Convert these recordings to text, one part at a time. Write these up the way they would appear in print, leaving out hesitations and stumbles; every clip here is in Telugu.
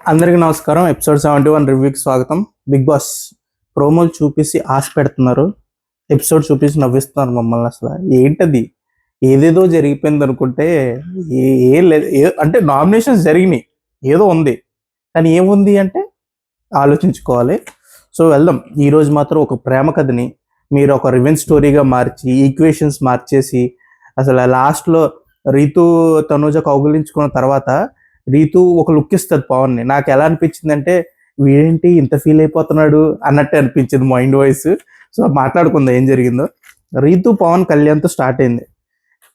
అందరికీ నమస్కారం. ఎపిసోడ్ 71 రివ్యూకి స్వాగతం. బిగ్ బాస్ ప్రోమోలు చూపిసి ఆశ పెడుతున్నారు, ఎపిసోడ్ చూపించి నవ్విస్తున్నారు మమ్మల్ని. అసలు ఏంటది? ఏదేదో జరిగిపోయింది అనుకుంటే ఏం లేదు. అంటే నామినేషన్స్ జరిగినాయి, ఏదో ఉంది, కానీ ఏముంది అంటే ఆలోచించుకోవాలి. సో వెళ్దాం. ఈరోజు మాత్రం ఒక ప్రేమ కథని మీరు ఒక రివెంజ్ స్టోరీగా మార్చి ఈక్వేషన్స్ మార్చేసి అసలు లాస్ట్లో రీతు తనూజ కౌగిలించుకున్న తర్వాత రీతు ఒక లుక్ ఇస్తుంది పవన్ని. నాకు ఎలా అనిపించింది అంటే వీడేంటి ఇంత ఫీల్ అయిపోతున్నాడు అన్నట్టే అనిపించింది మైండ్ వాయిస్. సో మాట్లాడుకుందాం ఏం జరిగిందో. రీతు పవన్ కళ్యాణ్తో స్టార్ట్ అయింది.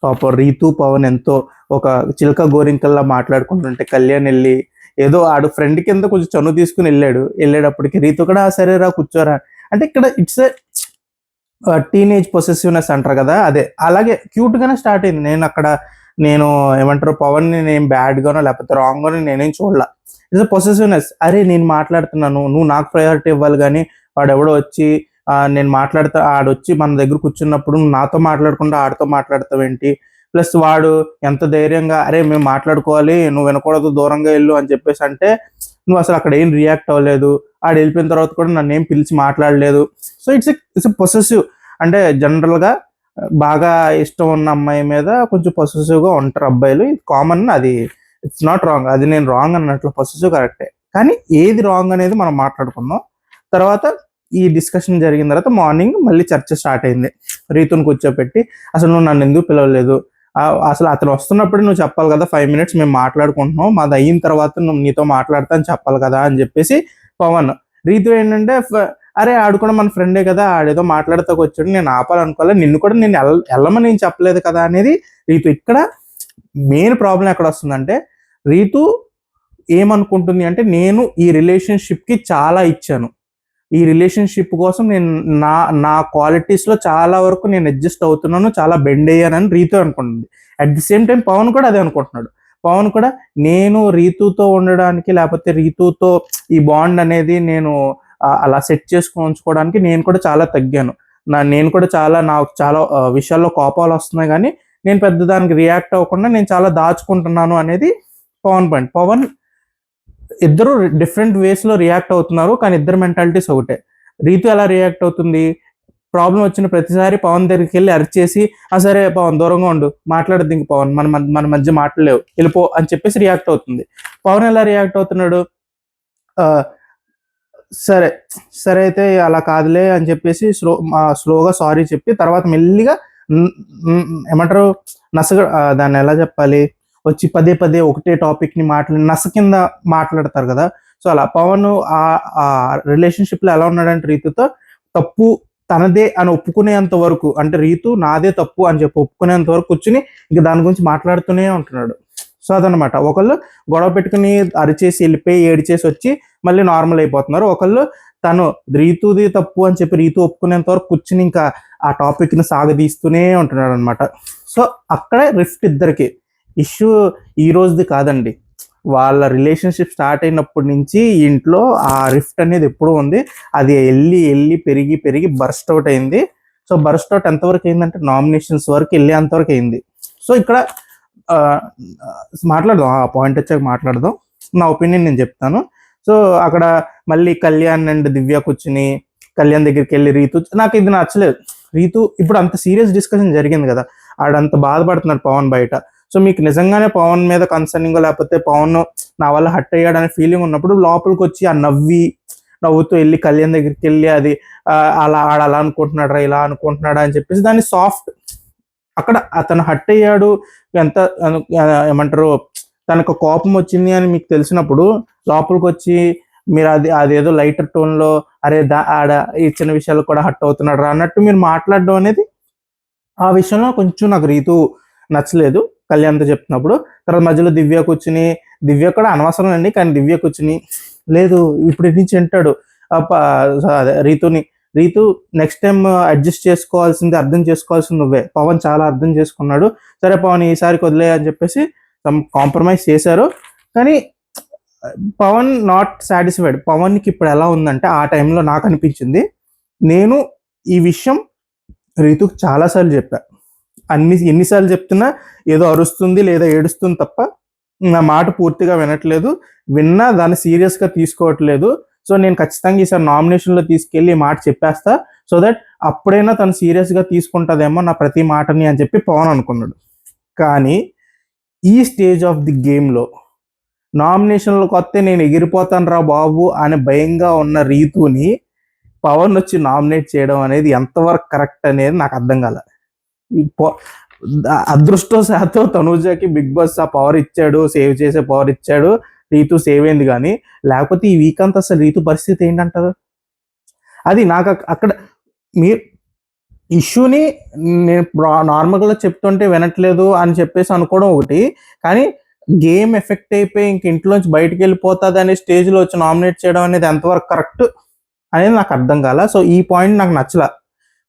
పాప రీతు పవన్ ఎంతో ఒక చిలక గోరింకల్లా మాట్లాడుకుంటుంటే కళ్యాణ్ వెళ్ళి ఏదో ఆడు ఫ్రెండ్ కింద కొంచెం చనువు తీసుకుని వెళ్ళేటప్పటికి రీతు కూడా సరేరా కూర్చోరా అంటే ఇక్కడ ఇట్స్ టీనేజ్ పొసెసివ్నెస్ అంటారు కదా, అదే అలాగే క్యూట్ గానే స్టార్ట్ అయింది. నేను ఏమంటారు పవన్ని నేను బ్యాడ్ గానో లేకపోతే రాంగ్ గానో నేనేం చూడలా. It's possessiveness. అరే నేను మాట్లాడుతున్నాను, నువ్వు నాకు ప్రయారిటీ ఇవ్వాలి, కానీ వాడు ఎవడో వచ్చి నేను మాట్లాడతా ఆడొచ్చి మన దగ్గర కూర్చున్నప్పుడు నువ్వు నాతో మాట్లాడకుండా ఆడితో మాట్లాడతావేంటి? ప్లస్ వాడు ఎంత ధైర్యంగా అరే మేము మాట్లాడుకోవాలి, నువ్వు వినకూడదు, దూరంగా వెళ్ళు అని చెప్పేసి అంటే నువ్వు అసలు అక్కడ ఏం రియాక్ట్ అవ్వలేదు. ఆడు వెళ్ళిపోయిన తర్వాత కూడా నన్ను ఏం పిలిచి మాట్లాడలేదు. So it's possessive. అంటే జనరల్గా బాగా ఇష్టం ఉన్న అమ్మాయి మీద కొంచెం పొసెసివ్గా ఉంటారు అబ్బాయిలు, ఇది కామన్. అది ఇట్స్ నాట్ రాంగ్, అది నేను రాంగ్ అన్నట్లు, పొసెసివ్ కరెక్టే. కానీ ఏది రాంగ్ అనేది మనం మాట్లాడుకుందాం. తర్వాత ఈ డిస్కషన్ జరిగిన తర్వాత మార్నింగ్ మళ్ళీ చర్చ స్టార్ట్ అయింది. రీతుని కూర్చోపెట్టి అసలు నువ్వు నన్ను ఎందుకు పిలవలేదు, అసలు అతను వస్తున్నప్పుడు నువ్వు చెప్పాలి కదా, 5 minutes మేము మాట్లాడుకుంటున్నాం, మాది అయిన తర్వాత నువ్వు నీతో మాట్లాడతా అని చెప్పాలి కదా అని చెప్పేసి పవన్. రీతు ఏంటంటే అరే ఆడు కూడా మన ఫ్రెండే కదా, ఆడేదో మాట్లాడతాకు వచ్చాడు, నేను ఆపాలనుకోవాలి, నిన్ను కూడా నేను వెళ్ళమని నేను చెప్పలేదు కదా అనేది రీతు. ఇక్కడ మెయిన్ ప్రాబ్లం ఎక్కడ వస్తుందంటే రీతు ఏమనుకుంటుంది అంటే నేను ఈ రిలేషన్షిప్కి చాలా ఇచ్చాను, ఈ రిలేషన్షిప్ కోసం నేను నా క్వాలిటీస్లో చాలా వరకు నేను అడ్జస్ట్ అవుతున్నాను, చాలా బెండ్ అయ్యానని రీతు అనుకుంటుంది. At the same time Pavan కూడా అదే అనుకుంటున్నాడు. పవన్ కూడా నేను రీతుతో ఉండడానికి లేకపోతే రీతుతో ఈ బాండ్ అనేది నేను అలా సెట్ చేసుకొని ఉంచుకోవడానికి నేను కూడా చాలా తగ్గాను. నేను కూడా నాకు చాలా విషయాల్లో కోపాలు వస్తున్నాయి, కానీ నేను పెద్ద దానికి రియాక్ట్ అవ్వకుండా నేను చాలా దాచుకుంటున్నాను అనేది పవన్ పాయింట్. పవన్ ఇద్దరు డిఫరెంట్ వేస్లో రియాక్ట్ అవుతున్నారు, కానీ ఇద్దరు మెంటాలిటీస్ ఒకటే. రీతు ఎలా రియాక్ట్ అవుతుంది, ప్రాబ్లం వచ్చిన ప్రతిసారి పవన్ దగ్గరికి వెళ్ళి అరిచేసి సరే పవన్ దూరంగా ఉండు, మాట్లాడద్దు ఇంక పవన్, మన మధ్య మాట్లాడలేవు, వెళ్ళిపో అని చెప్పేసి రియాక్ట్ అవుతుంది. పవన్ ఎలా రియాక్ట్ అవుతున్నాడు, సరే సరే అయితే అలా కాదులే అని చెప్పేసి స్లోగా సారీ చెప్పి తర్వాత మెల్లిగా ఏమంటారు నసగా దాన్ని ఎలా చెప్పాలి, వచ్చి పదే పదే ఒకటే టాపిక్ని నస కింద మాట్లాడతారు కదా. సో అలా పవన్ ఆ రిలేషన్షిప్లో ఎలా ఉన్నాడంటే రీతుతో తప్పు తనదే అని ఒప్పుకునేంత వరకు, అంటే రీతు నాదే తప్పు అని చెప్పి ఒప్పుకునేంత వరకు కూర్చుని ఇంకా దాని గురించి మాట్లాడుతూనే ఉంటున్నాడు. సో అదనమాట. ఒకళ్ళు గొడవ పెట్టుకుని అరిచేసి వెళ్ళిపోయి ఏడిచేసి వచ్చి మళ్ళీ నార్మల్ అయిపోతున్నారు. ఒకళ్ళు తను రీతుది తప్పు అని చెప్పి రీతు ఒప్పుకునేంత వరకు కూర్చుని ఇంకా ఆ టాపిక్ని సాగదీస్తూనే ఉంటున్నాడు అనమాట. సో అక్కడే రిఫ్ట్ ఇద్దరికి. ఇష్యూ ఈ రోజుది కాదండి, వాళ్ళ రిలేషన్షిప్ స్టార్ట్ అయినప్పటి నుంచి ఇంట్లో ఆ రిఫ్ట్ అనేది ఎప్పుడూ ఉంది. అది వెళ్ళి పెరిగి పెరిగి బర్స్ట్ అవుట్ అయింది. సో బర్స్ట్ అవుట్ ఎంతవరకు అయిందంటే నామినేషన్స్ వరకు వెళ్ళేంతవరకు అయింది. సో ఇక్కడ మాట్లాడదాం, ఆ పాయింట్ వచ్చాక మాట్లాడదాం. నా ఒపీనియన్ నేను చెప్తాను. సో అక్కడ మళ్ళీ కళ్యాణ్ అండ్ దివ్య కూర్చుని కళ్యాణ్ దగ్గరికి వెళ్ళి రీతు, నాకు ఇది నచ్చలేదు. రీతు ఇప్పుడు అంత సీరియస్ డిస్కషన్ జరిగింది కదా, ఆడంత బాధపడుతున్నాడు పవన్ బయట. సో మీకు నిజంగానే పవన్ మీద కన్సర్నింగ్ లేకపోతే పవన్ నా వల్ల హట్ అయ్యాడనే ఫీలింగ్ ఉన్నప్పుడు లోపలికి వచ్చి ఆ నవ్వుతూ వెళ్ళి కళ్యాణ్ దగ్గరికి వెళ్ళి అది అలా అనుకుంటున్నాడా ఇలా అనుకుంటున్నాడా అని చెప్పేసి దాన్ని సాఫ్ట్, అక్కడ అతను హట్ అయ్యాడు, ఎంత ఏమంటారు తనకు కోపం వచ్చింది అని మీకు తెలిసినప్పుడు లోపలికి వచ్చి మీరు అదేదో లైటర్ టోన్లో అరే ఆడ ఈ చిన్న విషయాలు కూడా హట్ అవుతున్నాడు రా అన్నట్టు మీరు మాట్లాడడం అనేది ఆ విషయంలో కొంచెం నాకు రీతు నచ్చలేదు కళ్యాణ్తో చెప్తున్నప్పుడు. తర్వాత మధ్యలో దివ్య కూర్చుని, దివ్య కూడా అనవసరం అండి, కానీ దివ్య కూర్చుని లేదు ఇప్పుడు నుంచి వింటాడు అదే రీతు నెక్స్ట్ టైం అడ్జస్ట్ చేసుకోవాల్సింది, అర్థం చేసుకోవాల్సింది నువ్వే, పవన్ చాలా అర్థం చేసుకున్నాడు, సరే పవన్ ఈసారికి వదిలే అని చెప్పేసి కాంప్రమైజ్ చేశారు. కానీ పవన్ నాట్ సాటిస్ఫైడ్. పవన్కి ఇప్పుడు ఎలా ఉందంటే ఆ టైంలో నాకు అనిపించింది, నేను ఈ విషయం రీతుకు చాలాసార్లు చెప్పా, ఎన్నిసార్లు చెప్తున్నా ఏదో అరుస్తుంది లేదా ఏడుస్తుంది తప్ప నా మాట పూర్తిగా వినట్లేదు, విన్నా దాన్ని సీరియస్గా తీసుకోవట్లేదు. సో నేను ఖచ్చితంగా ఈసారి నామినేషన్లో తీసుకెళ్ళి ఈ మాట చెప్పేస్తా, సో దట్ అప్పుడైనా తను సీరియస్గా తీసుకుంటుందేమో నా ప్రతి మాటని అని చెప్పి పవన్ అనుకున్నాడు. కానీ ఈ స్టేజ్ ఆఫ్ ది గేమ్లో నామినేషన్లకు వస్తే నేను ఎగిరిపోతాను రా బాబు అని భయంగా ఉన్న రీతుని పవన్ వచ్చి నామినేట్ చేయడం అనేది ఎంతవరకు కరెక్ట్ అనేది నాకు అర్థం కాల. అదృష్టవశాత్తు తనూజకి బిగ్ బాస్ ఆ పవర్ ఇచ్చాడు, సేవ్ చేసే పవర్ ఇచ్చాడు, రీతు సేవ్ అయింది. కానీ లేకపోతే ఈ వీక్ అంతా అసలు రీతు పరిస్థితి ఏంటంటారు? అది నాకు అక్కడ మీ ఇష్యూని నేను నార్మల్గా చెప్తుంటే వినట్లేదు అని చెప్పేసి అనుకోవడం ఒకటి, కానీ గేమ్ ఎఫెక్ట్ అయిపోయి ఇంక ఇంట్లోంచి బయటకు వెళ్ళిపోతుంది అనే స్టేజ్లో వచ్చి నామినేట్ చేయడం అనేది ఎంతవరకు కరెక్ట్ అనేది నాకు అర్థం కాల. సో ఈ పాయింట్ నాకు నచ్చలా.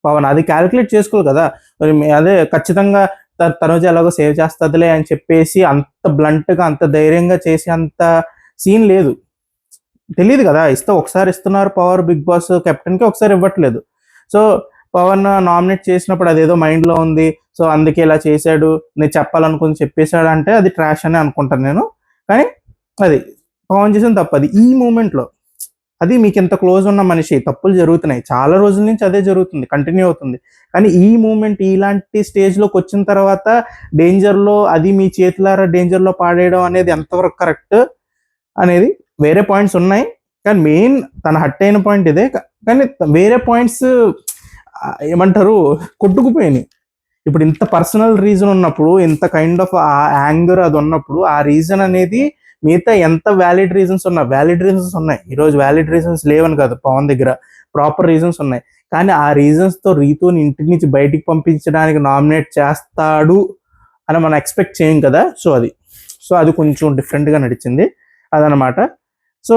పవన్ అది క్యాలిక్యులేట్ చేసుకోవాలి కదా, అదే ఖచ్చితంగా తనుజ ఎలాగో సేవ్ చేస్తుందిలే అని చెప్పేసి అంత బ్లంట్గా అంత ధైర్యంగా చేసి అంత సీన్ లేదు. తెలియదు కదా, ఒకసారి ఇస్తున్నారు పవర్ బిగ్ బాస్ కెప్టెన్కి, ఒకసారి ఇవ్వట్లేదు. సో పవన్ నామినేట్ చేసినప్పుడు అదేదో మైండ్లో ఉంది, సో అందుకే ఇలా చేశాడు, నేను చెప్పాలనుకుని చెప్పేశాడు అంటే అది ట్రాష్ అని అనుకుంటాను నేను. కానీ అది పవన్ చేసిన తప్పు. అది ఈ మూమెంట్లో, అది మీకు ఇంత క్లోజ్ ఉన్న మనిషి, తప్పులు జరుగుతున్నాయి, చాలా రోజుల నుంచి అదే జరుగుతుంది, కంటిన్యూ అవుతుంది. కానీ ఈ మూమెంట్ ఇలాంటి స్టేజ్లోకి వచ్చిన తర్వాత డేంజర్లో, అది మీ చేతులారా డేంజర్లో పాడేయడం అనేది ఎంతవరకు కరెక్ట్ అనేది వేరే పాయింట్స్ ఉన్నాయి. కానీ మెయిన్ తన హట్ అయిన పాయింట్ ఇదే. కానీ వేరే పాయింట్స్ ఏమంటారు కొట్టుకుపోయినాయి. ఇప్పుడు ఇంత పర్సనల్ రీజన్ ఉన్నప్పుడు, ఇంత కైండ్ ఆఫ్ ఆ యాంగర్ అది ఉన్నప్పుడు, ఆ రీజన్ అనేది మిగతా ఎంత వ్యాలిడ్ రీజన్స్ ఉన్నాయి. ఈరోజు వ్యాలిడ్ రీజన్స్ లేవని కాదు, పవన్ దగ్గర ప్రాపర్ రీజన్స్ ఉన్నాయి. కానీ ఆ రీజన్స్తో రీతుని ఇంటి నుంచి బయటికి పంపించడానికి నామినేట్ చేస్తాడు అని మనం ఎక్స్పెక్ట్ చేయం కదా. సో అది కొంచెం డిఫరెంట్గా నడిచింది అదనమాట. సో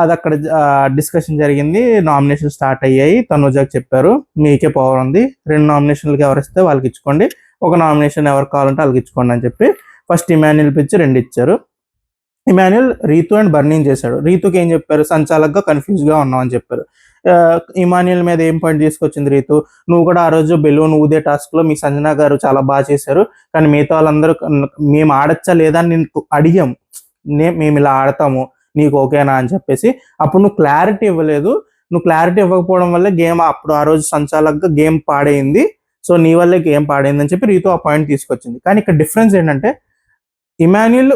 అది అక్కడ డిస్కషన్ జరిగింది, నామినేషన్ స్టార్ట్ అయ్యాయి. తనుజాకి చెప్పారు మీకే పవర్ ఉంది, 2 నామినేషన్లకి ఎవరు ఇస్తే వాళ్ళకి ఇచ్చుకోండి, ఒక నామినేషన్ ఎవరు కావాలంటే వాళ్ళకి ఇచ్చుకోండి అని చెప్పి ఫస్ట్ ఇమాన్యుల్ పిచ్చి 2 ఇచ్చారు. ఇమాన్యుల్ రీతు అండ్ బర్నింగ్ చేశాడు. రీతుకి ఏం చెప్పారు, సంచాలకుగా కన్ఫ్యూజ్గా ఉన్నావు అని చెప్పారు. ఇమాన్యుల్ మీద ఏం పాయింట్ తీసుకొచ్చింది రీతు, నువ్వు కూడా ఆ రోజు బెలూన్ ఊదే టాస్క్లో మీ సంజన గారు చాలా బాగా చేశారు, కానీ మిగతా వాళ్ళందరూ మేము ఆడచ్చా లేదా అని నేను అడిగాము, మేము ఇలా ఆడతాము నీకు ఓకేనా అని చెప్పేసి. అప్పుడు నువ్వు క్లారిటీ ఇవ్వలేదు, నువ్వు క్లారిటీ ఇవ్వకపోవడం వల్ల గేమ్ అప్పుడు ఆ రోజు సంచాలకుగా గేమ్ పాడైంది, సో నీ వల్లే గేమ్ పాడైంది అని చెప్పి రీతు ఆ పాయింట్ తీసుకొచ్చింది. కానీ ఇక్కడ డిఫరెన్స్ ఏంటంటే ఇమాన్యుల్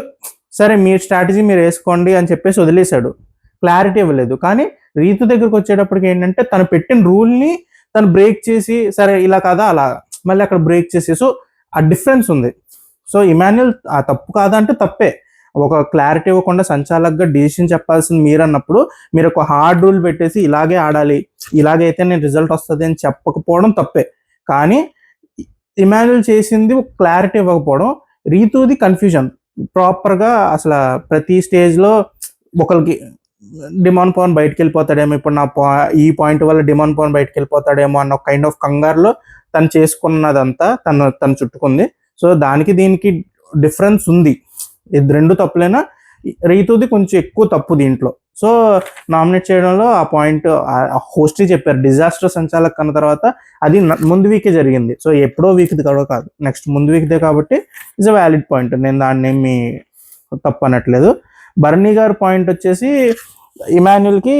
సరే మీ స్ట్రాటజీ మీరు వేసుకోండి అని చెప్పేసి వదిలేశాడు, క్లారిటీ ఇవ్వలేదు. కానీ రీతు దగ్గరకు వచ్చేటప్పటికి ఏంటంటే తను పెట్టిన రూల్ని తను బ్రేక్ చేసి, సరే ఇలా కాదా అలా మళ్ళీ అక్కడ బ్రేక్ చేసి, సో ఆ డిఫరెన్స్ ఉంది. సో ఇమాన్యుల్ ఆ తప్పు కాదా అంటే తప్పే, ఒక క్లారిటీ ఇవ్వకుండా సంచాలకుగా డిసిషన్ చెప్పాల్సింది మీరు అన్నప్పుడు మీరు ఒక హార్డ్ రూల్ పెట్టేసి ఇలాగే ఆడాలి, ఇలాగైతే నేను రిజల్ట్ వస్తుంది అని చెప్పకపోవడం తప్పే. కానీ ఇమాన్యుల్ చేసింది ఒక క్లారిటీ ఇవ్వకపోవడం, రీతుది కన్ఫ్యూజన్. ప్రాపర్గా అసలు ప్రతి స్టేజ్లో ఒకరికి డిమాండ్ పవన్ బయటకు వెళ్ళిపోతాడేమో, ఇప్పుడు ఈ పాయింట్ వల్ల డిమాండ్ పవన్ బయటకు వెళ్ళిపోతాడేమో అన్న ఒక కైండ్ ఆఫ్ కంగారులో తను చేసుకున్నదంతా తను చుట్టుకుంది. సో దానికి దీనికి డిఫరెన్స్ ఉంది, ఇది 2 తప్పులైనా రీతుది కొంచెం ఎక్కువ తప్పు దీంట్లో. సో నామినేట్ చేయడంలో ఆ పాయింట్ హోస్ట్రీ చెప్పారు, డిజాస్టర్ సంచాలక్ అన్న తర్వాత అది ముందు వీకే జరిగింది, సో ఎప్పుడో వీక్ది కూడా కాదు, నెక్స్ట్ ముందు వీక్దే కాబట్టి ఇట్స్ అ వ్యాలిడ్ పాయింట్, నేను దాన్ని ఏమి తప్పు అనట్లేదు. బర్నీ గారు పాయింట్ వచ్చేసి ఇమాన్యుల్కి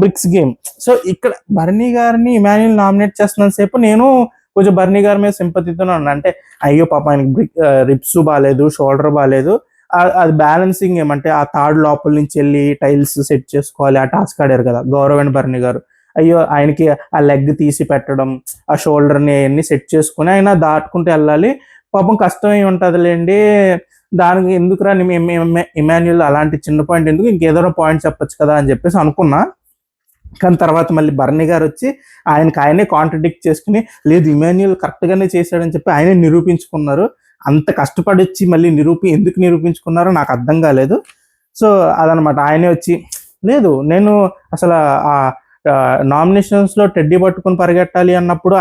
బ్రిక్స్ గేమ్. సో ఇక్కడ బర్నీ గారిని ఇమాన్యుల్ నామినేట్ చేస్తున్నంత సేపు నేను కొంచెం బర్నీ గారి మీద సింపతితోనే ఉన్నా, అంటే అయ్యో పాప ఆయనకి రిప్స్ బాగాలేదు, షోల్డర్ బాగాలేదు, అది బ్యాలెన్సింగ్ ఏమంటే ఆ థర్డ్ లోపల నుంచి వెళ్ళి టైల్స్ సెట్ చేసుకోవాలి, ఆ టాస్క్ ఆడారు కదా గౌరవ్ అండ్ బర్నీ గారు. అయ్యో ఆయనకి ఆ లెగ్ తీసి పెట్టడం, ఆ షోల్డర్ని అవన్నీ సెట్ చేసుకుని ఆయన దాటుకుంటూ వెళ్ళాలి, పాపం కష్టమై ఉంటుందిలేండి, దానికి ఎందుకురా ఇమాన్యుల్ అలాంటి చిన్న పాయింట్ ఎందుకు, ఇంకేదో పాయింట్ చెప్పొచ్చు కదా అని చెప్పేసి అనుకున్నా. కానీ తర్వాత మళ్ళీ బర్నీ గారు వచ్చి ఆయనే కాంట్రడిక్ట్ చేసుకుని లేదు ఇమాన్యుల్ కరెక్ట్గానే చేశాడని చెప్పి ఆయనే నిరూపించుకున్నారు. అంత కష్టపడి వచ్చి మళ్ళీ ఎందుకు నిరూపించుకున్నారో నాకు అర్థం కాలేదు. సో అదనమాట, ఆయనే వచ్చి లేదు నేను అసలు ఆ నామినేషన్స్లో టెడ్డీ పట్టుకుని పరిగెట్టాలి అన్నప్పుడు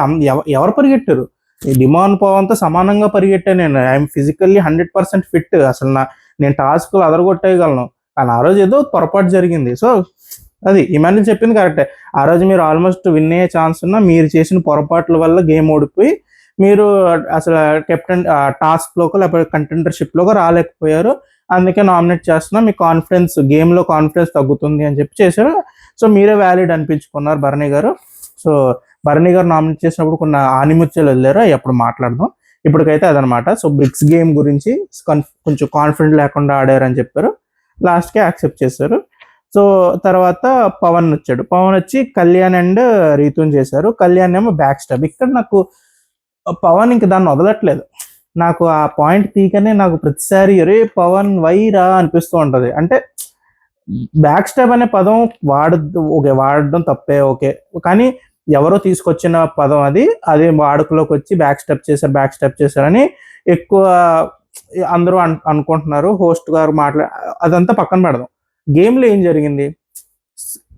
ఎవరు పరిగెట్టారు, డిమాండ్ పవన్తో సమానంగా పరిగెట్టాను నేను, ఐఎమ్ ఫిజికల్లీ 100% ఫిట్, అసలు నేను టాస్క్లు అదరగొట్టేయగలను. కానీ ఆ రోజు ఏదో పొరపాటు జరిగింది. సో అది ఇమాన్యుల్ చెప్పింది కరెక్టే, ఆ రోజు మీరు ఆల్మోస్ట్ విన్ అయ్యే ఛాన్స్ ఉన్నా మీరు చేసిన పొరపాట్ల వల్ల గేమ్ ఓడిపోయి మీరు అసలు కెప్టెన్ టాస్క్లోకి లేకపోతే కంటెండర్షిప్లోకి రాలేకపోయారు. అందుకే నామినేట్ చేస్తున్నా, మీ కాన్ఫిడెన్స్ గేమ్లో కాన్ఫిడెన్స్ తగ్గుతుంది అని చెప్పి చేశారు. సో మీరే valid అనిపించుకున్నారు Bharani garu. So Bharani garu nominate చేసినప్పుడు కొన్ని ఆనిముత్యాలు వెళ్ళారు, అవి అప్పుడు మాట్లాడదాం. ఇప్పటికైతే అదనమాట. సో బ్రిక్స్ గేమ్ గురించి కొంచెం కాన్ఫిడెంట్ లేకుండా ఆడారని చెప్పారు, లాస్ట్కే యాక్సెప్ట్ చేశారు. సో తర్వాత పవన్ వచ్చాడు. పవన్ వచ్చి కళ్యాణ్ అండ్ రీతుని చేశారు. కళ్యాణ్ ఏమో బ్యాక్ స్టాప్. ఇక్కడ నాకు పవన్ ఇంక దాన్ని వదలట్లేదు. నాకు ఆ పాయింట్ తీకనే నాకు ప్రతిసారి అరే పవన్ వైరా అనిపిస్తూ ఉంటది. అంటే బ్యాక్ స్టాప్ అనే పదం వాడడం తప్పే, ఓకే, కానీ ఎవరో తీసుకొచ్చిన పదం అది వాడుకలోకి వచ్చి బ్యాక్ స్టెప్ చేశారని ఎక్కువ అందరూ అనుకుంటున్నారు. హోస్ట్ గారు అదంతా పక్కన పెడదాం. గేమ్లో ఏం జరిగింది,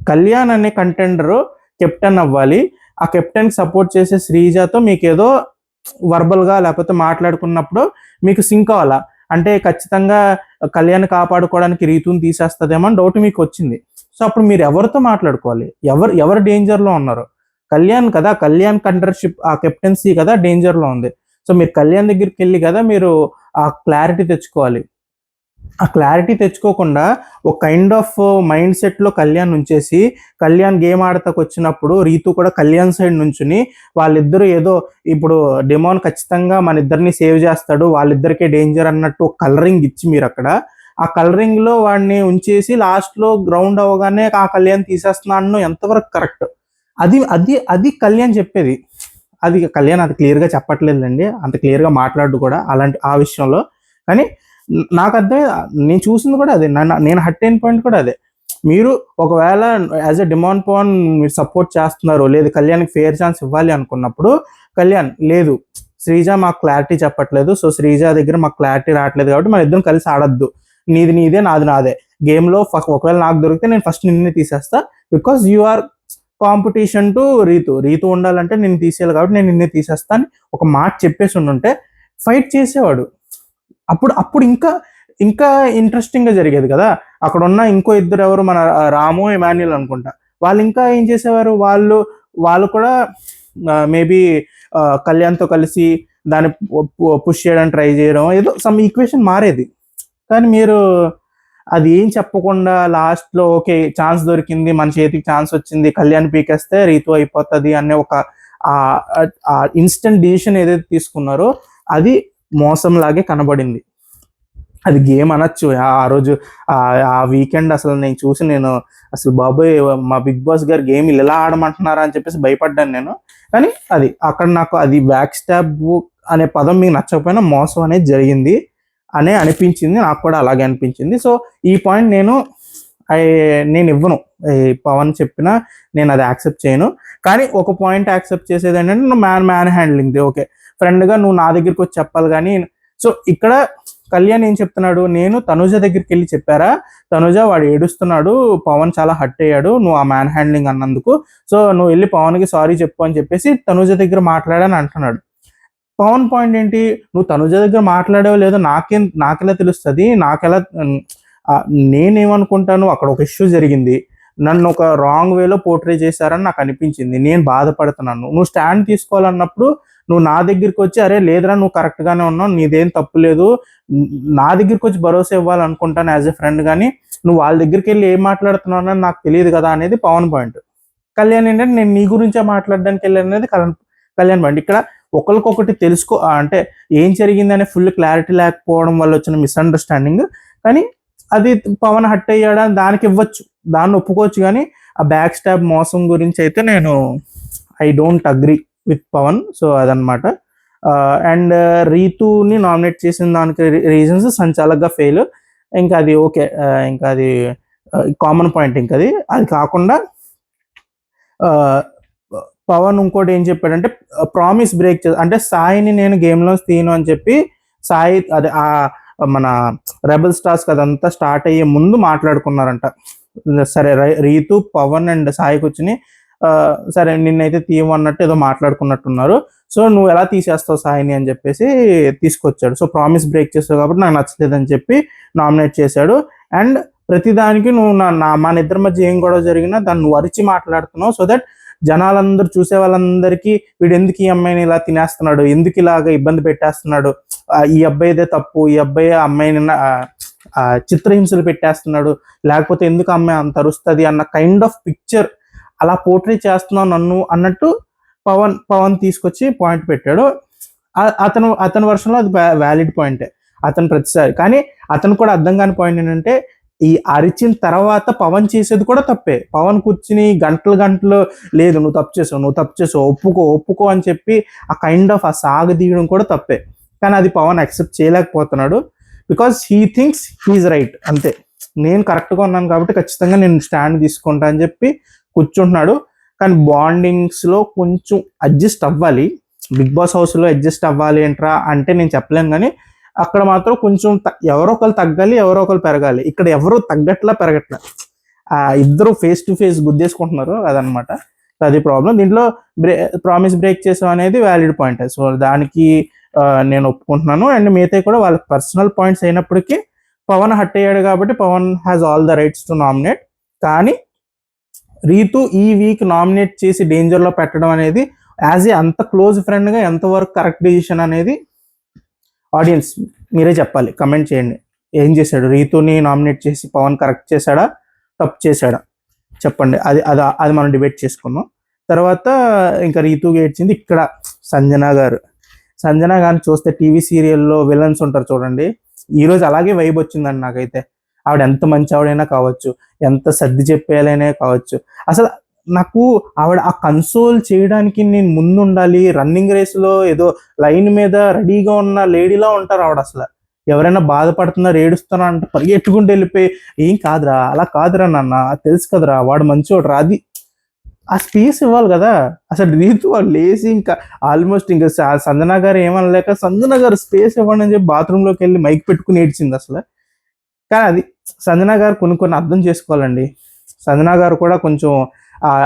కళ్యాణ్ అనే కంటెండర్ కెప్టెన్ అవ్వాలి. ఆ కెప్టెన్ సపోర్ట్ చేసే శ్రీజాతో మీకు ఏదో వర్బల్గా లేకపోతే మాట్లాడుకున్నప్పుడు మీకు సింక్ అవ్వాలా, అంటే ఖచ్చితంగా కళ్యాణ్ కాపాడుకోవడానికి రీతుని తీసేస్తుందేమో అని డౌట్ మీకు వచ్చింది. సో అప్పుడు మీరు ఎవరితో మాట్లాడుకోవాలి, ఎవరు డేంజర్లో ఉన్నారు? కళ్యాణ్ కదా, కళ్యాణ్ కంటర్షిప్ ఆ కెప్టెన్సీ కదా డేంజర్లో ఉంది. సో మీరు కళ్యాణ్ దగ్గరికి వెళ్ళి కదా మీరు ఆ క్లారిటీ తెచ్చుకోవాలి. ఆ క్లారిటీ తెచ్చుకోకుండా ఒక కైండ్ ఆఫ్ మైండ్ సెట్లో కళ్యాణ్ ఉంచేసి, కళ్యాణ్ గేమ్ ఆడతాకు వచ్చినప్పుడు రీతు కూడా కళ్యాణ్ సైడ్ నుంచుని వాళ్ళిద్దరూ ఏదో ఇప్పుడు డెమోన్ ఖచ్చితంగా మన ఇద్దరిని సేవ్ చేస్తాడు, వాళ్ళిద్దరికే డేంజర్ అన్నట్టు కలరింగ్ ఇచ్చి మీరు అక్కడ ఆ కలరింగ్లో వాడిని ఉంచేసి లాస్ట్లో గ్రౌండ్ అవ్వగానే ఆ కళ్యాణ్ తీసేస్తున్నాను ఎంతవరకు కరెక్ట్? అది అది అది కళ్యాణ్ చెప్పేది. అది కళ్యాణ్ అది క్లియర్గా చెప్పట్లేదండి, అంత క్లియర్గా మాట్లాడు కూడా అలాంటి ఆ విషయంలో. కానీ నాకు అర్థం, నేను చూసింది కూడా అదే, నేను హట్ అయిన పాయింట్ కూడా అదే. మీరు ఒకవేళ యాజ్ ఎ డిమాండ్ పవన్ మీరు సపోర్ట్ చేస్తున్నారు, లేదు కళ్యాణ్కి ఫేర్ ఛాన్స్ ఇవ్వాలి అనుకున్నప్పుడు కళ్యాణ్ లేదు శ్రీజ మాకు క్లారిటీ చెప్పట్లేదు, సో శ్రీజ దగ్గర మాకు క్లారిటీ రావట్లేదు కాబట్టి మన ఇద్దరం కలిసి ఆడద్దు, నీది నీదే నాది నాదే, గేమ్లో ఒకవేళ నాకు దొరికితే నేను ఫస్ట్ నిన్నే తీసేస్తా, because you are competition to Ritu ఉండాలంటే నేను తీసేయాలి కాబట్టి నేను నిన్నే తీసేస్తాను ఒక మాట చెప్పేసి ఉండుంటే ఫైట్ చేసేవాడు. అప్పుడు ఇంకా ఇంకా ఇంట్రెస్టింగ్గా జరిగేది కదా. అక్కడ ఉన్న ఇంకో ఇద్దరు ఎవరు, మన రాము ఎమాన్యుల్ అనుకుంటా, వాళ్ళు ఇంకా ఏం చేసేవారు, వాళ్ళు కూడా మేబీ కళ్యాణ్తో కలిసి దాన్ని పుష్ చేయడానికి ట్రై చేయడం, ఏదో సమ్ ఈక్వేషన్ మారేది. కానీ మీరు అది ఏం చెప్పకుండా లాస్ట్లో ఓకే ఛాన్స్ దొరికింది, మన చేతికి ఛాన్స్ వచ్చింది, కళ్యాణ్ పీకేస్తే రీతు అయిపోతుంది అనే ఒక ఇన్స్టెంట్ డిసిషన్ ఏదైతే తీసుకున్నారో అది మోసం లాగే కనబడింది. అది గేమ్ అనొచ్చు. ఆ రోజు ఆ వీకెండ్ అసలు నేను అసలు బాబోయ్ మా బిగ్ బాస్ గారు గేమ్ ఇలా ఆడమంటున్నారా అని చెప్పేసి భయపడ్డాను నేను. కానీ అది అక్కడ నాకు అది బ్యాక్ స్టాప్ అనే పదం మీకు నచ్చకపోయినా మోసం అనేది జరిగింది అనే అనిపించింది, నాకు కూడా అలాగే అనిపించింది. సో ఈ పాయింట్ నేను ఇవ్వను, పవన్ చెప్పినా నేను అది యాక్సెప్ట్ చేయను. కానీ ఒక పాయింట్ యాక్సెప్ట్ చేసేది ఏంటంటే నువ్వు మ్యాన్ హ్యాండ్లింగ్ ఓకే, ఫ్రెండ్గా నువ్వు నా దగ్గరికి వచ్చి చెప్పాలి. కానీ సో ఇక్కడ కళ్యాణ్ ఏం చెప్తున్నాడు, నేను తనుజ దగ్గరికి వెళ్ళి చెప్పారా, తనుజ వాడు ఏడుస్తున్నాడు, పవన్ చాలా హర్ట్ అయ్యాడు నువ్వు ఆ మ్యాన్ హ్యాండ్లింగ్ అన్నందుకు, సో నువ్వు వెళ్ళి పవన్కి సారీ చెప్పు అని చెప్పేసి తనుజ దగ్గర మాట్లాడని అంటున్నాడు. పవన్ పాయింట్ ఏంటి, నువ్వు తనుజ దగ్గర మాట్లాడావో లేదో నాకెలా తెలుస్తుంది, నేనేమనుకుంటాను, అక్కడ ఒక ఇష్యూ జరిగింది, నన్ను ఒక రాంగ్ వేలో పోర్ట్రే చేశారని నాకు అనిపించింది, నేను బాధపడుతున్నాను, నువ్వు స్టాండ్ తీసుకోవాలన్నప్పుడు నువ్వు నా దగ్గరికి వచ్చి అరే లేదురా నువ్వు కరెక్ట్గానే ఉన్నావు, నీదేం తప్పు లేదు, నా దగ్గరికి వచ్చి భరోసా ఇవ్వాలనుకుంటాను యాజ్ ఎ ఫ్రెండ్, కానీ నువ్వు వాళ్ళ దగ్గరికి వెళ్ళి ఏం మాట్లాడుతున్నావు అని నాకు తెలియదు కదా అనేది పవన్ పాయింట్. కళ్యాణ్ ఏంటంటే నేను నీ గురించే మాట్లాడడానికి వెళ్ళాను అనేది కళ్యాణ్ పాయింట్. ఇక్కడ ఒకరికొకటి అంటే ఏం జరిగిందనే ఫుల్ క్లారిటీ లేకపోవడం వల్ల వచ్చిన మిస్అండర్స్టాండింగ్. కానీ అది పవన్ హట్ అయ్యాడా దానికి ఇవ్వచ్చు, దాన్ని ఒప్పుకోవచ్చు. కానీ ఆ బ్యాక్ స్టాప్ మోసం గురించి అయితే నేను I don't agree with Pavan. So అదనమాట. అండ్ రీతుని నామినేట్ చేసిన దానికి రీజన్స్ సంచాలకగా ఫెయిల్, ఇంకా అది ఓకే, ఇంకా అది కామన్ పాయింట్. ఇంకా అది కాకుండా పవన్ ఇంకోటి ఏం చెప్పాడంటే ప్రామిస్ బ్రేక్ అంటే సాయిని నేను గేమ్లో తీయను అని చెప్పి సాయి అదే మన రెబల్ స్టార్స్ అదంతా స్టార్ట్ అయ్యే ముందు మాట్లాడుకున్నారంట. సరే రీతు పవన్ అండ్ సాయి కూర్చుని సరే నిన్నైతే తీయమన్నట్టు ఏదో మాట్లాడుకున్నట్టున్నారు, సో నువ్వు ఎలా తీసేస్తావు సాయిని అని చెప్పేసి తీసుకొచ్చాడు. సో ప్రామిస్ బ్రేక్ చేస్తావు కాబట్టి నాకు నచ్చలేదని చెప్పి నామినేట్ చేశాడు. అండ్ ప్రతిదానికి నువ్వు మన ఇద్దరి మధ్య ఏం గొడవ జరిగినా దాన్ని నువ్వు అరిచి మాట్లాడుతున్నావు, సో దట్ జనాలందరూ చూసే వాళ్ళందరికీ వీడు ఎందుకు ఈ అమ్మాయిని ఇలా తినేస్తున్నాడు, ఎందుకు ఇలాగ ఇబ్బంది పెట్టేస్తున్నాడు, ఈ అబ్బాయిదే తప్పు, ఈ అబ్బాయి అమ్మాయిని చిత్రహింసలు పెట్టేస్తున్నాడు, లేకపోతే ఎందుకు అమ్మాయి అంత అరుస్తుంది అన్న కైండ్ ఆఫ్ పిక్చర్ అలా పోర్ట్రే చేస్తున్నావు నన్ను అన్నట్టు పవన్ పవన్ తీసుకొచ్చి పాయింట్ పెట్టాడు. అతని వర్షంలో అది వ్యాలిడ్ పాయింటే అతను ప్రతిసారి. కానీ అతను కూడా అర్థం కాని పాయింట్ ఏంటంటే, ఈ అరిచిన తర్వాత పవన్ చేసేది కూడా తప్పే. పవన్ కూర్చుని గంటలు గంటలు లేదు నువ్వు తప్పు చేసావు ఒప్పుకో అని చెప్పి ఆ కైండ్ ఆఫ్ ఆ సాగదీయడం కూడా తప్పే. కానీ అది పవన్ యాక్సెప్ట్ చేయలేకపోతున్నాడు. Because he thinks he is right, అంతే. నేను కరెక్ట్గా ఉన్నాను కాబట్టి ఖచ్చితంగా నేను స్టాండ్ తీసుకుంటా అని చెప్పి కూర్చుంటున్నాడు. కానీ బాండింగ్స్లో కొంచెం అడ్జస్ట్ అవ్వాలి. బిగ్ బాస్ హౌస్లో అడ్జస్ట్ అవ్వాలి ఏంట్రా అంటే నేను చెప్పలేను, కానీ అక్కడ మాత్రం కొంచెం ఎవరో ఒకరు తగ్గాలి, ఎవరో ఒకరు పెరగాలి. ఇక్కడ ఎవరో పెరగట్లా. ఇద్దరు ఫేస్ టు ఫేస్ గుద్దేసుకుంటున్నారు, అదనమాట. అది ప్రాబ్లం. దీంట్లో ప్రామిస్ బ్రేక్ చేసాం అనేది వ్యాలిడ్ పాయింట్. సో దానికి నేను ఒప్పుకుంటున్నాను. అండ్ మిగతా కూడా వాళ్ళ పర్సనల్ పాయింట్స్ అయినప్పటికీ పవన్ హట్ అయ్యాడు కాబట్టి Pavan has all the rights to nominate. కానీ రీతు ఈ వీక్ నామినేట్ చేసి డేంజర్లో పెట్టడం అనేది యాజ్ ఏ అంత క్లోజ్ ఫ్రెండ్గా ఎంతవరకు కరెక్ట్ డిసిషన్ అనేది ఆడియన్స్ మీరే చెప్పాలి, కమెంట్ చేయండి. ఏం చేశాడు? రీతుని నామినేట్ చేసి పవన్ కరెక్ట్ చేశాడా, తప్పు చేశాడా చెప్పండి. అది అది అది మనం డిబేట్ చేసుకుందాం. తర్వాత ఇంకా రీతుగా ఏడ్చింది ఇక్కడ సంజన గారిని చూస్తే టీవీ సీరియల్లో విలన్స్ ఉంటారు చూడండి, ఈరోజు అలాగే వైబ్ వచ్చిందండి నాకైతే. ఆవిడ ఎంత మంచి ఆవిడైనా కావచ్చు, ఎంత సర్ది చెప్పేయాలనే కావచ్చు, అసలు నాకు ఆవిడ ఆ కన్సోల్ చేయడానికి నేను ముందు ఉండాలి. రన్నింగ్ రేస్లో ఏదో లైన్ మీద రెడీగా ఉన్న లేడీలా ఉంటారు ఆవిడ. అసలు ఎవరైనా బాధపడుతున్నారు ఏడుస్తున్నా అంటే పరిగెట్టుకుంటూ వెళ్ళిపోయి ఏం కాదురా, అలా కాదురా నాన్న, తెలుసు కదరా వాడు మంచివాడు రా, అది ఆ స్పేస్ ఇవ్వాలి కదా. అసలు రీతు వాళ్ళు లేచి ఇంకా ఆల్మోస్ట్ ఇంకా సంజన గారు ఏమనలేక సంజన గారు స్పేస్ ఇవ్వండి అని చెప్పి బాత్రూంలోకి వెళ్ళి మైక్ పెట్టుకుని ఏడ్చింది అసలు. కానీ అది సంజన గారు కొన్ని అర్థం చేసుకోవాలండి. సంజన గారు కూడా కొంచెం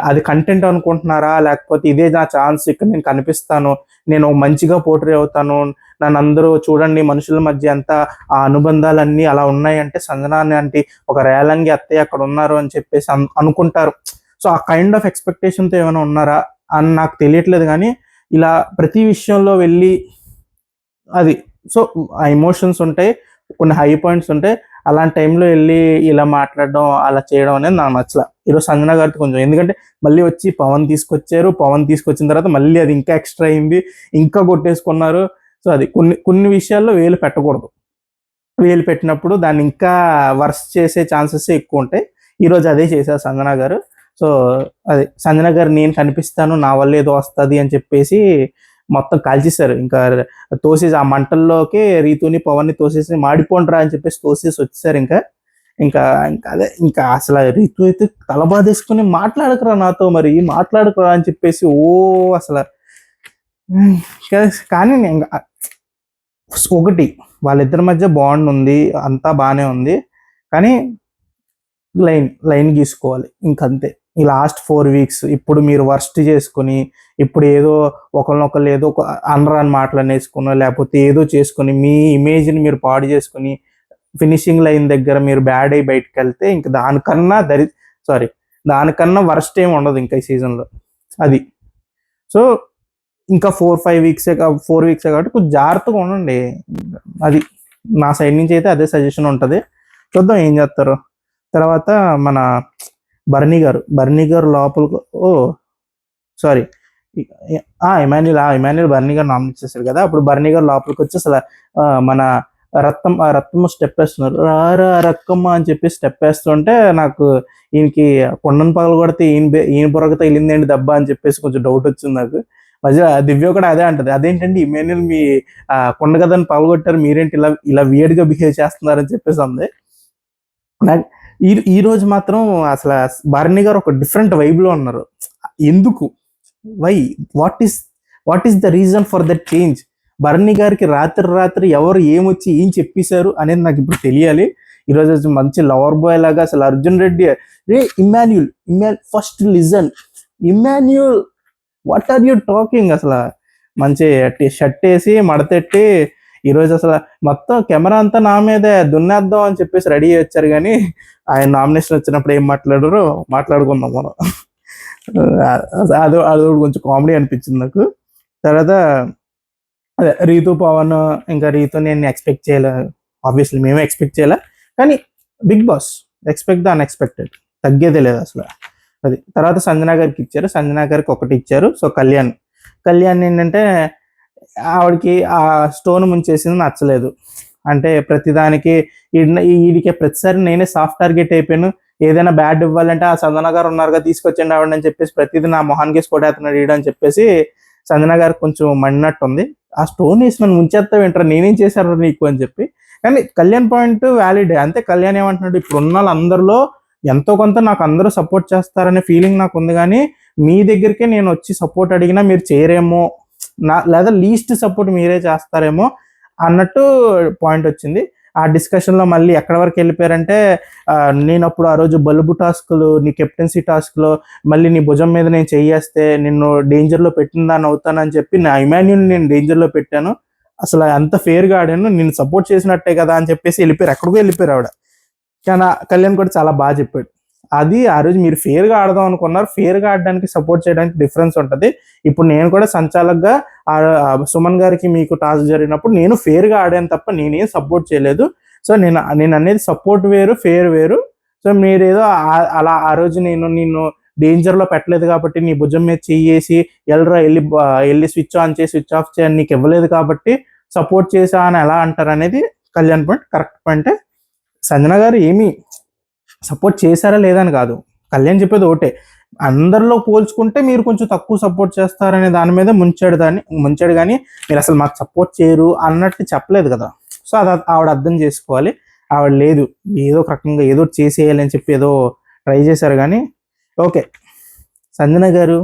అది కంటెంట్ అనుకుంటున్నారా, లేకపోతే ఇదే నా ఛాన్స్, ఇక్కడ నేను కనిపిస్తాను, నేను మంచిగా పోర్ట్రే అవుతాను, నన్ను అందరూ చూడండి మనుషుల మధ్య ఎంత ఆ అనుబంధాలన్నీ అలా ఉన్నాయి అంటే సంజన అంటే ఒక రేలంగి అత్తయ్య అక్కడ ఉన్నారు అని చెప్పేసి అనుకుంటారు. సో ఆ కైండ్ ఆఫ్ ఎక్స్పెక్టేషన్తో ఏమైనా ఉన్నారా అని నాకు తెలియట్లేదు. కానీ ఇలా ప్రతి విషయంలో వెళ్ళి అది సో ఆ ఎమోషన్స్ ఉంటాయి, కొన్ని హై పాయింట్స్ ఉంటాయి, అలాంటి టైంలో వెళ్ళి ఇలా మాట్లాడడం అలా చేయడం అనేది నాకు నచ్చల ఈరోజు సంజన గారితో కొంచెం. ఎందుకంటే మళ్ళీ వచ్చి పవన్ తీసుకొచ్చిన తర్వాత మళ్ళీ అది ఇంకా ఎక్స్ట్రా అయింది, ఇంకా కొట్టేసుకున్నారు. సో అది కొన్ని విషయాల్లో వేలు పెట్టకూడదు. వేలు పెట్టినప్పుడు దాన్ని ఇంకా వర్స్ చేసే ఛాన్సెస్ ఎక్కువ ఉంటాయి. ఈరోజు అదే చేశారు సంజన గారు. సో అది సంజన గారు నేను కనిపిస్తాను, నా వల్ల ఏదో వస్తుంది అని చెప్పేసి మొత్తం కాల్చేశారు. ఇంకా తోసేసి ఆ మంటల్లోకి రీతుని పవన్ని తోసేసి మాడిపోండ్రా అని చెప్పేసి తోసేసి వచ్చేసారు. ఇంకా అదే ఇంకా అసలు రీతు అయితే తల బాధేసుకుని మాట్లాడకరా నాతో, మరి మాట్లాడకరా అని చెప్పేసి అసలు. కానీ ఒకటి వాళ్ళిద్దరి మధ్య బాండ్ ఉంది, అంతా బాగానే ఉంది, కానీ లైన్ గీసుకోవాలి ఇంకంతే. ఈ లాస్ట్ 4 weeks ఇప్పుడు మీరు వర్స్ట్ చేసుకుని ఇప్పుడు ఏదో ఒకరినొకరు ఏదో అనరాని మాటలు అనేసుకుని లేకపోతే ఏదో చేసుకుని మీ ఇమేజ్ని మీరు పాడు చేసుకుని ఫినిషింగ్ లైన్ దగ్గర మీరు బ్యాడ్ అయ్యి బయటకు వెళ్తే ఇంకా దానికన్నా వర్స్ట్ ఏమి ఉండదు ఇంకా ఈ సీజన్లో. అది సో ఇంకా 4 weeks కాబట్టి కొంచెం జాగ్రత్తగా ఉండండి. అది నా సైడ్ నుంచి అయితే అదే సజెషన్ ఉంటుంది. చూద్దాం ఏం చేస్తారు. తర్వాత మన బర్నీ గారు లోపలికి ఇమాన్యుల్ బర్నీ గారు నామినేట్ చేశారు కదా, అప్పుడు బర్నీ గారు లోపలికి వచ్చి అసలు మన రత్తమ్మ స్టెప్ వేస్తున్నారు, రారా రక్కమ్మ అని చెప్పి స్టెప్ వేస్తుంటే నాకు ఈయనకి కొండను పగలు కొడితే ఈయన బుర్రకు తగిలిందేంటి దెబ్బ అని చెప్పేసి కొంచెం డౌట్ వచ్చింది నాకు. మధ్య దివ్య కూడా అదే అంటది, అదేంటండి ఇమాన్యుల్ మీ కొండ కథని పగలగొట్టారు, మీరేంటి ఇలా వియర్డ్గా బిహేవ్ చేస్తున్నారని చెప్పేసి అంది. నాకు ఈ రోజు మాత్రం అసలు బర్నీ గారు ఒక డిఫరెంట్ వైబ్లో ఉన్నారు. ఎందుకు what is the reason for that change? Bharani గారికి రాత్రి ఎవరు ఏమొచ్చి ఏం చెప్పేశారు అనేది నాకు ఇప్పుడు తెలియాలి. ఈరోజు మంచి లవర్ బాయ్ లాగా అసలు Arjun Reddy Emmanuel first listen, Emmanuel what are you talking, అసలు మంచి షర్ట్ వేసి మడతెట్టి ఈరోజు అసలు మొత్తం కెమెరా అంతా నా మీదే దున్నేద్దాం అని చెప్పేసి రెడీ వచ్చారు. కానీ ఆయన నామినేషన్ వచ్చినప్పుడు ఏం మాట్లాడుకుందాం మనం. అది కొంచెం కామెడీ అనిపించింది నాకు. తర్వాత అదే రీతు పవన్, ఇంకా రీతు నేను ఎక్స్పెక్ట్ చేయలే, ఆబ్వియస్లీ మేము ఎక్స్పెక్ట్ చేయలే, కానీ Bigg Boss expect the unexpected, తగ్గేదే లేదు అసలు. అది తర్వాత సంజన గారికి ఇచ్చారు, సంజన గారికి ఒకటి ఇచ్చారు. సో కళ్యాణ్ ఏంటంటే ఆవిడకి ఆ స్టోన్ ముంచేసింది నచ్చలేదు. అంటే ప్రతిదానికి వీడికి ప్రతిసారి నేనే సాఫ్ట్ టార్గెట్ అయిపోయాను, ఏదైనా బ్యాడ్ ఇవ్వాలంటే ఆ సంజన గారు ఉన్నారుగా తీసుకొచ్చండి ఆవిడని చెప్పేసి ప్రతిదీ నా మొహానికి కొట్టేస్తున్నాడు ఈడు అని చెప్పేసి సంజన గారికి కొంచెం మండినట్టు ఉంది. ఆ స్టోన్ వేసి నన్ను ముంచేస్తా వింటారు, నేనేం చేశారు నీకు అని చెప్పి. కానీ కళ్యాణ్ పాయింట్ వ్యాలిడ్. అంతే, కళ్యాణ్ ఏమంటున్నాడు, ఇప్పుడున్న వాళ్ళందరిలో ఎంతో కొంత నాకు అందరూ సపోర్ట్ చేస్తారనే ఫీలింగ్ నాకు ఉంది, కానీ మీ దగ్గరికే నేను వచ్చి సపోర్ట్ అడిగినా మీరు చేయరేమో, లేదా లీస్ట్ సపోర్ట్ మీరే చేస్తారేమో అన్నట్టు పాయింట్ వచ్చింది. ఆ డిస్కషన్లో మళ్ళీ ఎక్కడి వరకు వెళ్ళిపోయారంటే, నేను అప్పుడు ఆ రోజు బలుబు టాస్క్లు, నీ కెప్టెన్సీ టాస్క్లో మళ్ళీ నీ భుజం మీద నేను చెయ్యేస్తే నిన్ను డేంజర్లో పెట్టిన దాన్ని అవుతానని చెప్పి నా ఇమాన్యుల్ నేను డేంజర్లో పెట్టాను, అసలు అంత ఫేర్గా ఆడాను, నేను సపోర్ట్ చేసినట్టే కదా అని చెప్పేసి వెళ్ళిపోయారు, ఎక్కడికో వెళ్ళిపోయారు ఆవిడ. కానీ కళ్యాణ్ కూడా చాలా బాగా చెప్పాడు, అది ఆ రోజు మీరు ఫేర్గా ఆడదాం అనుకున్నారు, ఫేర్గా ఆడడానికి సపోర్ట్ చేయడానికి డిఫరెన్స్ ఉంటుంది. ఇప్పుడు నేను కూడా సంచాలకుగా సుమన్ గారికి మీకు టాస్క్ జరిగినప్పుడు నేను ఫేర్గా ఆడాను తప్ప నేనేం సపోర్ట్ చేయలేదు. సో నేను అనేది సపోర్ట్ వేరు, ఫేర్ వేరు. సో మీరేదో అలా ఆ రోజు నిన్ను డేంజర్లో పెట్టలేదు కాబట్టి, నీ భుజం మీద చెయ్యేసి వెళ్ళి స్విచ్ ఆన్ చేసి స్విచ్ ఆఫ్ చేయని నీకు ఇవ్వలేదు కాబట్టి సపోర్ట్ చేసా అని ఎలా అంటారు అనేది కళ్యాణ్ పాయింట్, కరెక్ట్ పాయింటే. సంజన గారు ఏమీ సపోర్ట్ చేశారా లేదని కాదు, కళ్యాణ్ చెప్పేది ఒకటే, అందరిలో పోల్చుకుంటే మీరు కొంచెం తక్కువ సపోర్ట్ చేస్తారనే దాని మీద ముంచాడు కానీ మీరు అసలు మాకు సపోర్ట్ చేయరు అన్నట్టు చెప్పలేదు కదా. సో అది ఆవిడ అర్థం చేసుకోవాలి. ఆవిడ లేదు, ఏదో ఒక రకంగా ఏదో చేసేయాలని చెప్పి ఏదో ట్రై చేశారు. కానీ ఓకే, సంజన గారు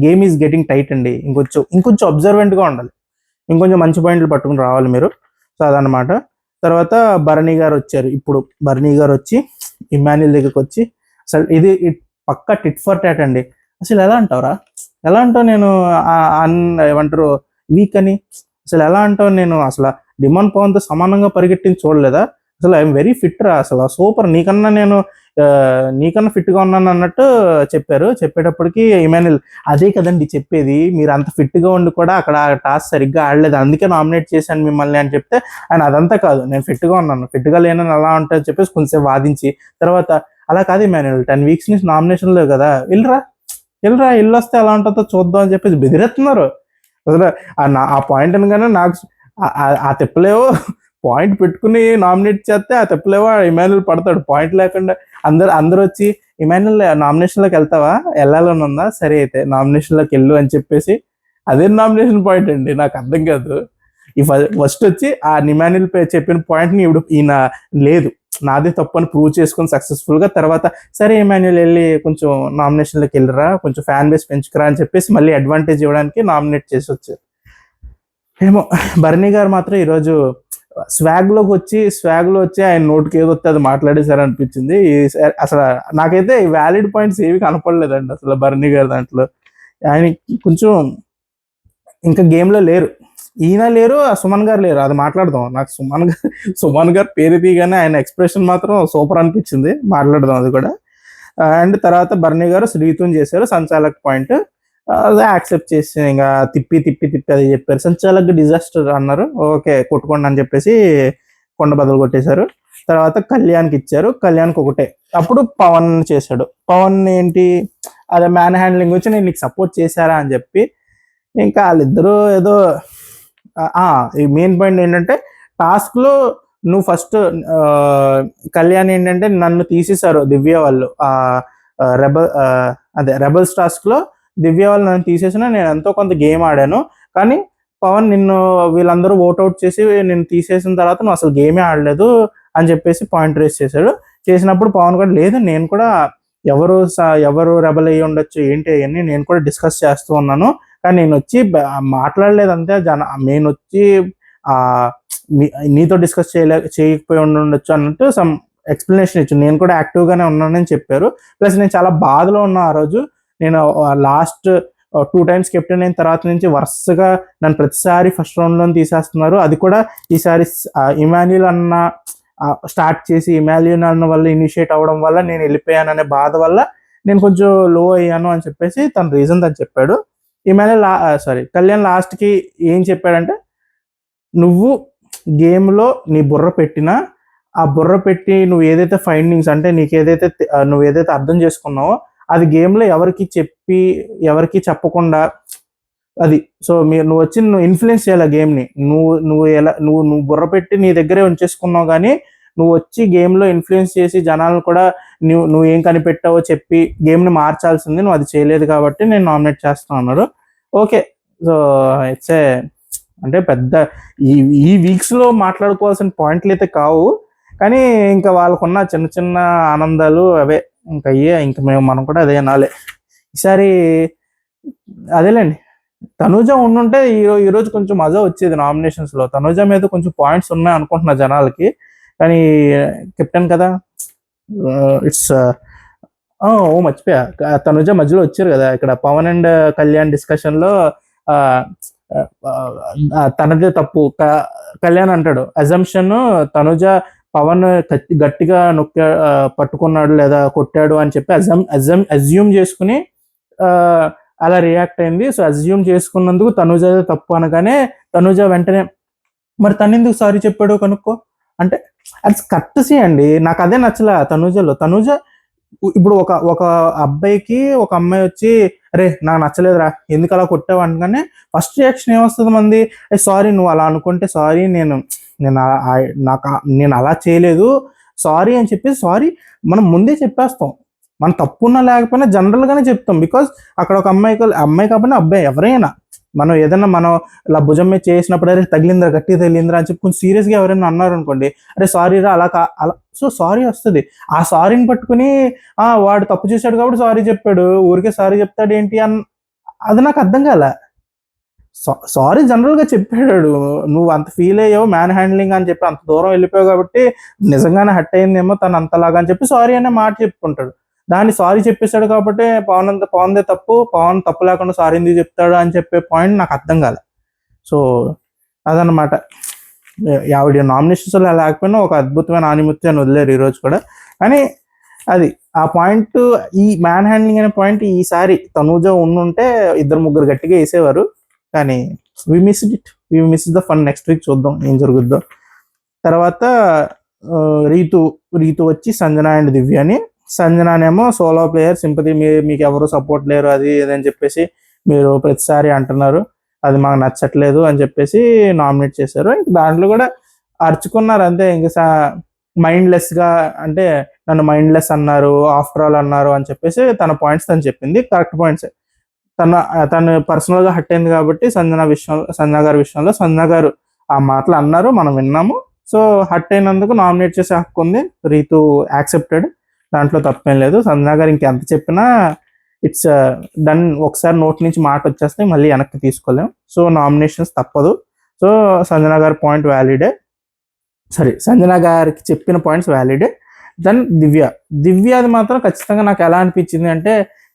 గేమ్ ఈజ్ గెటింగ్ టైట్ అండి, ఇంకొంచెం అబ్జర్వెంట్గా ఉండాలి, ఇంకొంచెం మంచి పాయింట్లు పట్టుకుని రావాలి మీరు. సో అదనమాట. తర్వాత భరణి గారు వచ్చారు. ఇప్పుడు భరణి గారు వచ్చి ఇమాన్యుల్ దగ్గరికి వచ్చి, అసలు ఇది పక్కా టిట్ ఫర్ టాట్ అండి. అసలు ఎలా అంటావురా, ఎలా అంటావు, నేను ఏమంటారు వీక్ అని, అసలు ఎలా అంటావు, నేను అసలు డిమాండ్ పవన్తో సమానంగా పరిగెట్టింది చూడలేదా, అసలు ఐఎమ్ వెరీ ఫిట్ రా, అసలు సూపర్, నీకన్నా ఫిట్గా ఉన్నాను అన్నట్టు చెప్పేటప్పటికి ఇమాన్యుల్, అదే కదండి చెప్పేది, మీరు అంత ఫిట్గా ఉండి కూడా అక్కడ టాస్క్ సరిగ్గా ఆడలేదు, అందుకే నామినేట్ చేశాను మిమ్మల్ని అని చెప్తే ఆయన అదంతా కాదు, నేను ఫిట్గా ఉన్నాను, ఫిట్గా లేనని అలా ఉంటుంది చెప్పేసి కొంచెం వాదించి తర్వాత అలా కాదు ఇమాన్యుల్ 10 weeks నుంచి నామినేషన్లో కదా, వెళ్ళి వస్తే ఎలా ఉంటుందో చూద్దాం అని చెప్పేసి బెదిరేస్తున్నారు. అసలు ఆ పాయింట్ అనగానే నాకు ఆ తిప్పలేవో పాయింట్ పెట్టుకుని నామినేట్ చేస్తే ఆ తిప్పలేవో ఇమాన్యుల్ పడతాడు, పాయింట్ లేకుండా అందరూ వచ్చి ఇమాన్యుల్ నామినేషన్లోకి వెళ్తావా, వెళ్ళాలని ఉందా, సరే అయితే నామినేషన్లోకి వెళ్ళు అని చెప్పేసి, అదే నామినేషన్ పాయింట్ అండి, నాకు అర్థం కాదు. ఈ ఫస్ట్ వచ్చి ఆ ఇమాన్యుల్ చెప్పిన పాయింట్ని ఈయన లేదు, నాదే తప్పని ప్రూవ్ చేసుకుని సక్సెస్ఫుల్గా, తర్వాత సరే ఇమాన్యుల్ వెళ్ళి కొంచెం నామినేషన్లోకి వెళ్ళరా, కొంచెం ఫ్యాన్ బేస్ పెంచుకురా అని చెప్పేసి మళ్ళీ అడ్వాంటేజ్ ఇవ్వడానికి నామినేట్ చేసి వచ్చారు. ఏమో భరణి గారు మాత్రం ఈరోజు స్వాగ్లో వచ్చి ఆయన నోటికి ఏదో వస్తే అది మాట్లాడేశారు అనిపించింది. అసలు నాకైతే వ్యాలిడ్ పాయింట్స్ ఏవి కనపడలేదండి అసలు భరణి గారు దాంట్లో. ఆయన కొంచెం ఇంకా గేమ్లో లేరు, ఈయన లేరు, సుమన్ గారు లేరు, అది మాట్లాడదాం. నాకు సుమన్ గారు పేరు తీయగానే ఆయన ఎక్స్ప్రెషన్ మాత్రం సూపర్ అనిపించింది, మాట్లాడదాం అది కూడా. అండ్ తర్వాత భరణి గారు శ్రీతుని చేశారు సంచాలక్ పాయింట్, అదే యాక్సెప్ట్ చేసి ఇంకా తిప్పి అది చెప్పారు. సంచాలక్ డిజాస్టర్ అన్నారు, ఓకే కొట్టుకోండి అని చెప్పేసి కొండ బదులు కొట్టేశారు. తర్వాత కళ్యాణ్కి ఇచ్చారు, కళ్యాణ్కి ఒకటే. అప్పుడు పవన్ చేశాడు, పవన్ ఏంటి అదే మ్యాన్ హ్యాండ్లింగ్ వచ్చి నేను నీకు సపోర్ట్ చేశారా అని చెప్పి, ఇంకా వాళ్ళిద్దరూ ఏదో ఈ మెయిన్ పాయింట్ ఏంటంటే టాస్క్లో నువ్వు ఫస్ట్ కళ్యాణ్ ఏంటంటే నన్ను తీసేశారు దివ్య వాళ్ళు, రెబల్స్ టాస్క్లో దివ్య వాళ్ళు నన్ను తీసేసిన, నేను ఎంతో కొంత గేమ్ ఆడాను, కానీ పవన్ నిన్ను వీళ్ళందరూ ఓట్అవుట్ చేసి నిన్ను తీసేసిన తర్వాత నువ్వు అసలు గేమే ఆడలేదు అని చెప్పేసి పాయింట్ రేస్ చేసినప్పుడు పవన్ కూడా లేదు, నేను కూడా ఎవరు రెబల్ అయ్యి ఉండొచ్చు ఏంటి అవన్నీ నేను కూడా డిస్కస్ చేస్తూ ఉన్నాను, కానీ నేను వచ్చి మాట్లాడలేదు అంతే, నేను వచ్చి నీతో డిస్కస్ చేయకపోయి ఉండొచ్చు అన్నట్టు సమ్ ఎక్స్ప్లెనేషన్ ఇచ్చాను, నేను కూడా యాక్టివ్గానే ఉన్నానని చెప్పారు. ప్లస్ నేను చాలా బాధలో ఉన్నా ఆ రోజు, నేను లాస్ట్ 2 times కెప్టెన్ అయిన తర్వాత నుంచి వరుసగా నన్ను ప్రతిసారి ఫస్ట్ రౌండ్లో తీసేస్తున్నారు, అది కూడా ఈసారి ఇమాన్యుల్ అన్న స్టార్ట్ చేసి ఇమాన్యుల్ అన్న వల్ల ఇనిషియేట్ అవ్వడం వల్ల నేను వెళ్ళిపోయాననే బాధ వల్ల నేను కొంచెం లో అయ్యాను అని చెప్పేసి తన రీజన్ తను చెప్పాడు. కళ్యాణ్ లాస్ట్కి ఏం చెప్పాడంటే, నువ్వు గేమ్లో నీ బుర్ర పెట్టినా ఆ బుర్ర పెట్టి నువ్వు ఏదైతే ఫైండింగ్స్ అంటే నీకు ఏదైతే నువ్వు ఏదైతే అర్థం చేసుకున్నావో అది గేమ్లో ఎవరికి చెప్పకుండా అది. సో నువ్వు వచ్చి నువ్వు ఇన్ఫ్లుయెన్స్ చేయాలి గేమ్ని. నువ్వు బుర్ర పెట్టి నీ దగ్గరే ఉంచేసుకున్నావు, కానీ నువ్వు వచ్చి గేమ్లో ఇన్ఫ్లుయెన్స్ చేసి జనాలను కూడా నువ్వు ఏం కనిపెట్టావో చెప్పి గేమ్ని మార్చాల్సింది. నువ్వు అది చేయలేదు కాబట్టి నేను నామినేట్ చేస్తాను అన్నారు. ఓకే, సో ఇట్స్ అంటే పెద్ద ఈ వీక్స్లో మాట్లాడుకోవాల్సిన పాయింట్లు అయితే కావు, కానీ ఇంకా వాళ్ళకున్న చిన్న చిన్న ఆనందాలు అవే. ఇంకా మనం కూడా అదే అనాలి ఈసారి. అదేలేండి, తనూజ ఉండుంటే ఈరోజు కొంచెం మజా వచ్చేది నామినేషన్స్లో. తనూజ మీద కొంచెం పాయింట్స్ ఉన్నాయి అనుకుంటున్నా జనాలకి, కానీ కెప్టెన్ కదా. ఇట్స్ మర్చిపోయా, తనూజ మధ్యలో వచ్చారు కదా ఇక్కడ పవన్ అండ్ కళ్యాణ్ డిస్కషన్లో. తనదే తప్పు కళ్యాణ్ అంటాడు. అజంప్షన్ తనుజ పవన్ గట్టిగా పట్టుకున్నాడు లేదా కొట్టాడు అని చెప్పి అజ్యూమ్ చేసుకుని అలా రియాక్ట్ అయింది. సో అజ్యూమ్ చేసుకున్నందుకు తనుజ తప్పు అనగానే తనుజ వెంటనే మరి తను ఎందుకు సారీ చెప్పాడు కనుక్కో అంటే అది కట్టసి అండి. నాకు అదే నచ్చలే తనుజలో. తనుజ ఇప్పుడు ఒక అబ్బాయికి ఒక అమ్మాయి వచ్చి అరే నాకు నచ్చలేదురా ఎందుకు అలా కొట్టావు అనగానే ఫస్ట్ రియాక్షన్ ఏమొస్తుంది మంది, సారీ నువ్వు అలా అనుకుంటే సారీ, నేను అలా చేయలేదు సారీ అని చెప్పేసి సారీ మనం ముందే చెప్పేస్తాం. మన తప్పున్నా లేకపోయినా జనరల్గానే చెప్తాం. బికాజ్ అక్కడ ఒక అమ్మాయి కాకపోయినా అబ్బాయి ఎవరైనా మనం ఏదైనా ఇలా భుజం మీద చేసినప్పుడు అరే తగిలిందిరా గట్టిగా తగిలిందిరా అని చెప్పి కొంచెం సీరియస్గా ఎవరైనా అన్నారు అనుకోండి, అరే సారీ రా అలా సో సారీ వస్తుంది. ఆ సారీని పట్టుకుని వాడు తప్పు చేశాడు కాబట్టి సారీ చెప్పాడు, ఊరికే సారీ చెప్తాడు ఏంటి అది నాకు అర్థం కాలే. సారీ జనరల్గా చెప్పాడు, నువ్వు అంత ఫీల్ అయ్యావు మ్యాన్ హ్యాండ్లింగ్ అని చెప్పి అంత దూరం వెళ్ళిపోయావు కాబట్టి నిజంగానే హట్ అయిందేమో తను అంతలాగా అని చెప్పి సారీ అనే మాట చెప్పుకుంటాడు. దాన్ని సారీ చెప్పేశాడు కాబట్టి పవన్దే తప్పు, పవన్ తప్పు లేకుండా సారీ ఎందుకు చెప్తాడు అని చెప్పే పాయింట్ నాకు అర్థం కాలే. సో అదనమాట, ఆవిడ నామినేషన్స్ లేకపోయినా ఒక అద్భుతమైన ఆనిముత్యాన్ని వదిలేరు ఈరోజు కూడా. కానీ అది ఆ పాయింట్, ఈ మ్యాన్ హ్యాండ్లింగ్ అనే పాయింట్ ఈసారి తనూజ ఉండుంటే 2-3 గట్టిగా వేసేవారు. కానీ we miss the fun. Next week చూద్దాం ఏం జరుగుద్దో. తర్వాత రీతు వచ్చి సంజన అండ్ దివ్యాని. సంజనానేమో సోలో ప్లేయర్, సింపతి మీకు ఎవరు సపోర్ట్ లేరు అది ఇదని చెప్పేసి మీరు ప్రతిసారి అంటున్నారు, అది మాకు నచ్చట్లేదు అని చెప్పేసి నామినేట్ చేశారు. దాంట్లో కూడా అరుచుకున్నారు అంతే. ఇంకా మైండ్లెస్గా అంటే నన్ను మైండ్లెస్ అన్నారు, ఆఫ్టర్ ఆల్ అన్నారు అని చెప్పేసి తన పాయింట్స్ తను చెప్పింది, కరెక్ట్ పాయింట్స్. తను పర్సనల్గా హట్ అయింది కాబట్టి సంజన గారి విషయంలో సంజన గారు ఆ మాటలు అన్నారు, మనం విన్నాము. సో హట్ అయినందుకు నామినేట్ చేసే హక్కు ఉంది. రీతు యాక్సెప్టెడ్, దాంట్లో తప్పేం లేదు. సంజన గారు ఇంకెంత చెప్పినా ఇట్స్ డన్. ఒకసారి నోటి నుంచి మాట వచ్చేస్తే మళ్ళీ వెనక్కి తీసుకోలేం. సో నామినేషన్స్ తప్పదు. సో సంజన గారి పాయింట్ వ్యాలిడే, సంజన గారికి చెప్పిన పాయింట్స్ వ్యాలిడే. దెన్ దివ్యది మాత్రం ఖచ్చితంగా నాకు ఎలా అనిపించింది అంటే,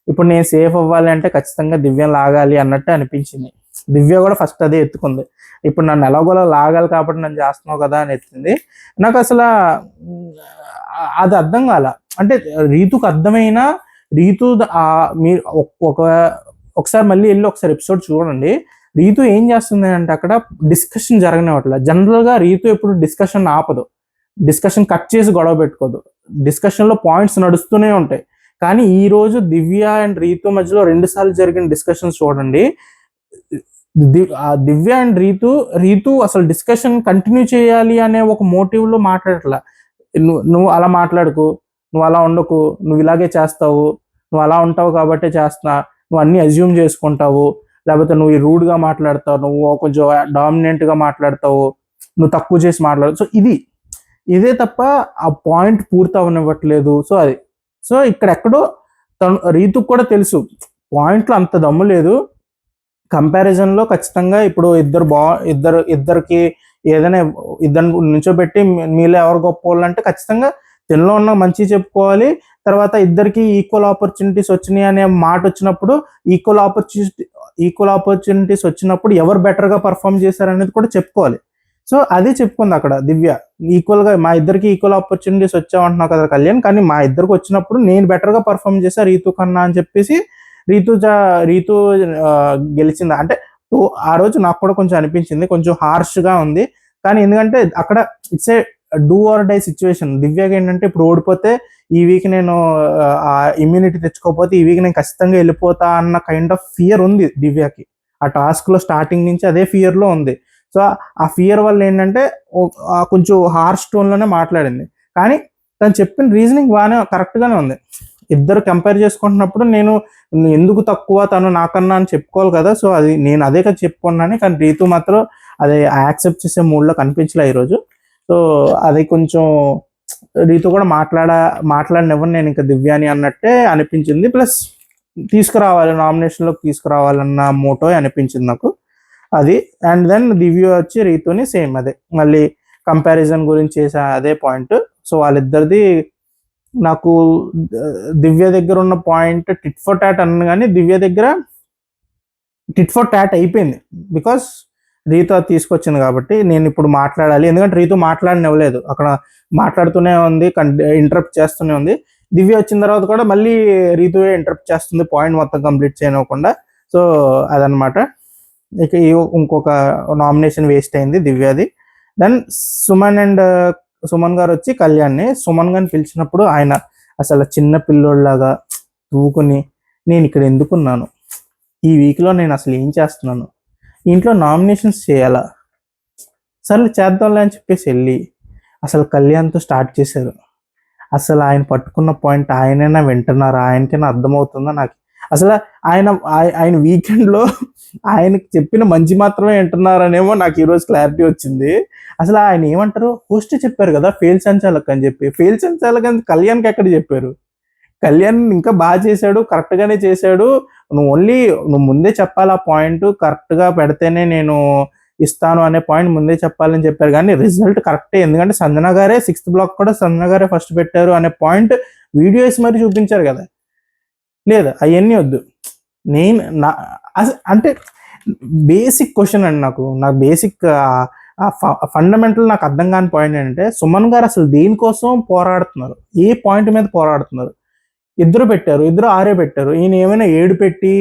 ఇప్పుడు నేను సేఫ్ అవ్వాలి అంటే ఖచ్చితంగా దివ్యం లాగాలి అన్నట్టు అనిపించింది. దివ్య కూడా ఫస్ట్ అదే ఎత్తుకుంది, ఇప్పుడు నన్ను ఎలాగోలా లాగాలి కాబట్టి నన్ను చేస్తున్నావు కదా అని ఎత్తింది. నాకు అసలు అది అర్థం కాల. అంటే రీతుకు అర్థమైనా రీతు మీరు ఒకసారి మళ్ళీ వెళ్ళి ఒకసారి ఎపిసోడ్ చూడండి. రీతు ఏం చేస్తుంది అంటే అక్కడ డిస్కషన్ జరగనివ్వట్ల. జనరల్గా రీతు ఎప్పుడు డిస్కషన్ ఆపదు, డిస్కషన్ కట్ చేసి గొడవ పెట్టుకోదు, డిస్కషన్లో పాయింట్స్ నడుస్తూనే ఉంటాయి. కానీ ఈ రోజు దివ్య అండ్ రీతు మధ్యలో 2 సార్లు జరిగిన డిస్కషన్స్ చూడండి. దివ్య అండ్ రీతు అసలు డిస్కషన్ కంటిన్యూ చేయాలి అనే ఒక మోటివ్లో మాట్లాడట్లా. నువ్వు అలా మాట్లాడుకు, నువ్వు అలా ఉండకు, నువ్వు ఇలాగే చేస్తావు, నువ్వు అలా ఉంటావు కాబట్టే చేస్తున్నా, నువ్వు అన్నీ అజ్యూమ్ చేసుకుంటావు, లేకపోతే నువ్వు రూడ్గా మాట్లాడతావు, నువ్వు కొంచెం డామినెంట్గా మాట్లాడతావు, నువ్వు తక్కువ చేసి మాట్లాడు. సో ఇదే తప్ప ఆ పాయింట్ పూర్తి అవనివ్వట్లేదు. సో ఇక్కడెక్కడో రీతుకు కూడా తెలుసు పాయింట్లో అంత దమ్ము లేదు. కంపారిజన్లో ఖచ్చితంగా ఇప్పుడు ఇద్దరికి ఏదైనా ఇద్దరిని నుంచోబెట్టి మీలో ఎవరు గొప్ప వాళ్ళు అంటే ఖచ్చితంగా తినలో ఉన్న మంచి చెప్పుకోవాలి. తర్వాత ఇద్దరికి ఈక్వల్ ఆపర్చునిటీస్ వచ్చినాయి అనే మాట వచ్చినప్పుడు ఈక్వల్ ఆపర్చునిటీస్ వచ్చినప్పుడు ఎవరు బెటర్గా పర్ఫామ్ చేశారనేది కూడా చెప్పుకోవాలి. సో అదే చెప్పుకుంది అక్కడ దివ్య. ఈక్వల్గా మా ఇద్దరికి ఈక్వల్ ఆపర్చునిటీస్ వచ్చామంటున్నావు కదా కళ్యాణ్, కానీ మా ఇద్దరికి వచ్చినప్పుడు నేను బెటర్గా పర్ఫామ్ చేశా రీతు కన్నా అని చెప్పేసి రీతు గెలిచింది. అంటే ఆ రోజు నాకు కూడా కొంచెం అనిపించింది, కొంచెం హార్ష్గా ఉంది. కానీ ఎందుకంటే అక్కడ it's a do or die situation. దివ్యకి ఏంటంటే ఇప్పుడు ఓడిపోతే ఈ వీక్ నేను ఆ ఇమ్యూనిటీ తెచ్చుకోకపోతే ఈ వీక్ నేను ఖచ్చితంగా వెళ్ళిపోతా అన్న కైండ్ ఆఫ్ ఫియర్ ఉంది దివ్యకి. ఆ టాస్క్లో స్టార్టింగ్ నుంచి అదే ఫియర్లో ఉంది. సో ఆ ఫియర్ వల్ల ఏంటంటే కొంచెం హార్ష్ టోన్లోనే మాట్లాడింది. కానీ తను చెప్పిన రీజనింగ్ బాగానే కరెక్ట్గానే ఉంది. ఇద్దరు కంపేర్ చేసుకుంటున్నప్పుడు నేను ఎందుకు తక్కువ తను నాకన్నా అని చెప్పుకోవాలి కదా. సో అది నేను అదే కదా చెప్పుకున్నాను. కానీ రీతు మాత్రం అది యాక్సెప్ట్ చేసే మూడ్లో కనిపించలే ఈరోజు. సో అది కొంచెం రీతు కూడా మాట్లాడినవ్వను నేను ఇంకా దివ్యాని అన్నట్టే అనిపించింది. ప్లస్ తీసుకురావాలి, నామినేషన్లోకి తీసుకురావాలన్న మోటో అనిపించింది నాకు అది. అండ్ దెన్ దివ్య వచ్చి రీతుని సేమ్ అదే మళ్ళీ కంపారిజన్ గురించి చేసే అదే పాయింట్. సో వాళ్ళిద్దరిది నాకు దివ్య దగ్గర ఉన్న పాయింట్ టిట్ ఫర్ టాట్ అన్న, కానీ దివ్య దగ్గర టిట్ ఫర్ టాట్ అయిపోయింది. బికాస్ రీతు అది తీసుకొచ్చింది కాబట్టి నేను ఇప్పుడు మాట్లాడాలి. ఎందుకంటే రీతు మాట్లాడనివ్వలేదు, అక్కడ మాట్లాడుతూనే ఉంది, ఇంటరప్ట్ చేస్తూనే ఉంది. దివ్య వచ్చిన తర్వాత కూడా మళ్ళీ రీతువే ఇంటరప్ట్ చేస్తుంది, పాయింట్ మొత్తం కంప్లీట్ చేయనివ్వకుండా. సో అదనమాట. ఇక ఇంకొక నామినేషన్ వేస్ట్ అయింది దివ్యది. దెన్ సుమన్ గారు వచ్చి కళ్యాణ్ని, సుమన్ గారిని పిలిచినప్పుడు ఆయన అసలు చిన్న పిల్లోళ్ళలాగా తూకుని నేను ఇక్కడ ఎందుకున్నాను, ఈ వీక్లో నేను అసలు ఏం చేస్తున్నాను, ఇంట్లో నామినేషన్స్ చేయాలా, సర్లే చేద్దాంలే అని చెప్పేసి వెళ్ళి అసలు కళ్యాణ్తో స్టార్ట్ చేశారు. అసలు ఆయన పట్టుకున్న పాయింట్ ఆయనైనా వింటున్నారా, ఆయనకైనా అర్థమవుతుందా నాకు అసలు ఆయన వీకెండ్లో ఆయనకి చెప్పిన మంచి మాత్రమే వింటున్నారనేమో నాకు ఈరోజు క్లారిటీ వచ్చింది. అసలు ఆయన ఏమంటారు, హోస్ట్ చెప్పారు కదా ఫెయిల్ సంచాలక్ అని చెప్పి, ఫెయిల్ సంచాలక్ అని కళ్యాణ్కి ఎక్కడ చెప్పారు? కళ్యాణ్ ఇంకా బాగా చేశాడు, కరెక్ట్గానే చేశాడు. నువ్వు ముందే చెప్పాలి, ఆ పాయింట్ కరెక్ట్గా పెడితేనే నేను ఇస్తాను అనే పాయింట్ ముందే చెప్పాలని చెప్పారు. కానీ రిజల్ట్ కరెక్టే, ఎందుకంటే సంజన గారే 6th బ్లాక్ కూడా సంజన గారే ఫస్ట్ పెట్టారు అనే పాయింట్ వీడియోస్ మరి చూపించారు కదా. లేదు అవన్నీ వద్దు. అంటే బేసిక్ క్వశ్చన్ అండి, నాకు బేసిక్ ఫండమెంటల్ నాకు అర్థం కాని పాయింట్ ఏంటంటే, సుమన్ గారు అసలు దేనికోసం పోరాడుతున్నారు, ఏ పాయింట్ మీద పోరాడుతున్నారు? ఇద్దరు 6 పెట్టారు. ఈయన ఏమైనా 7 పెట్టి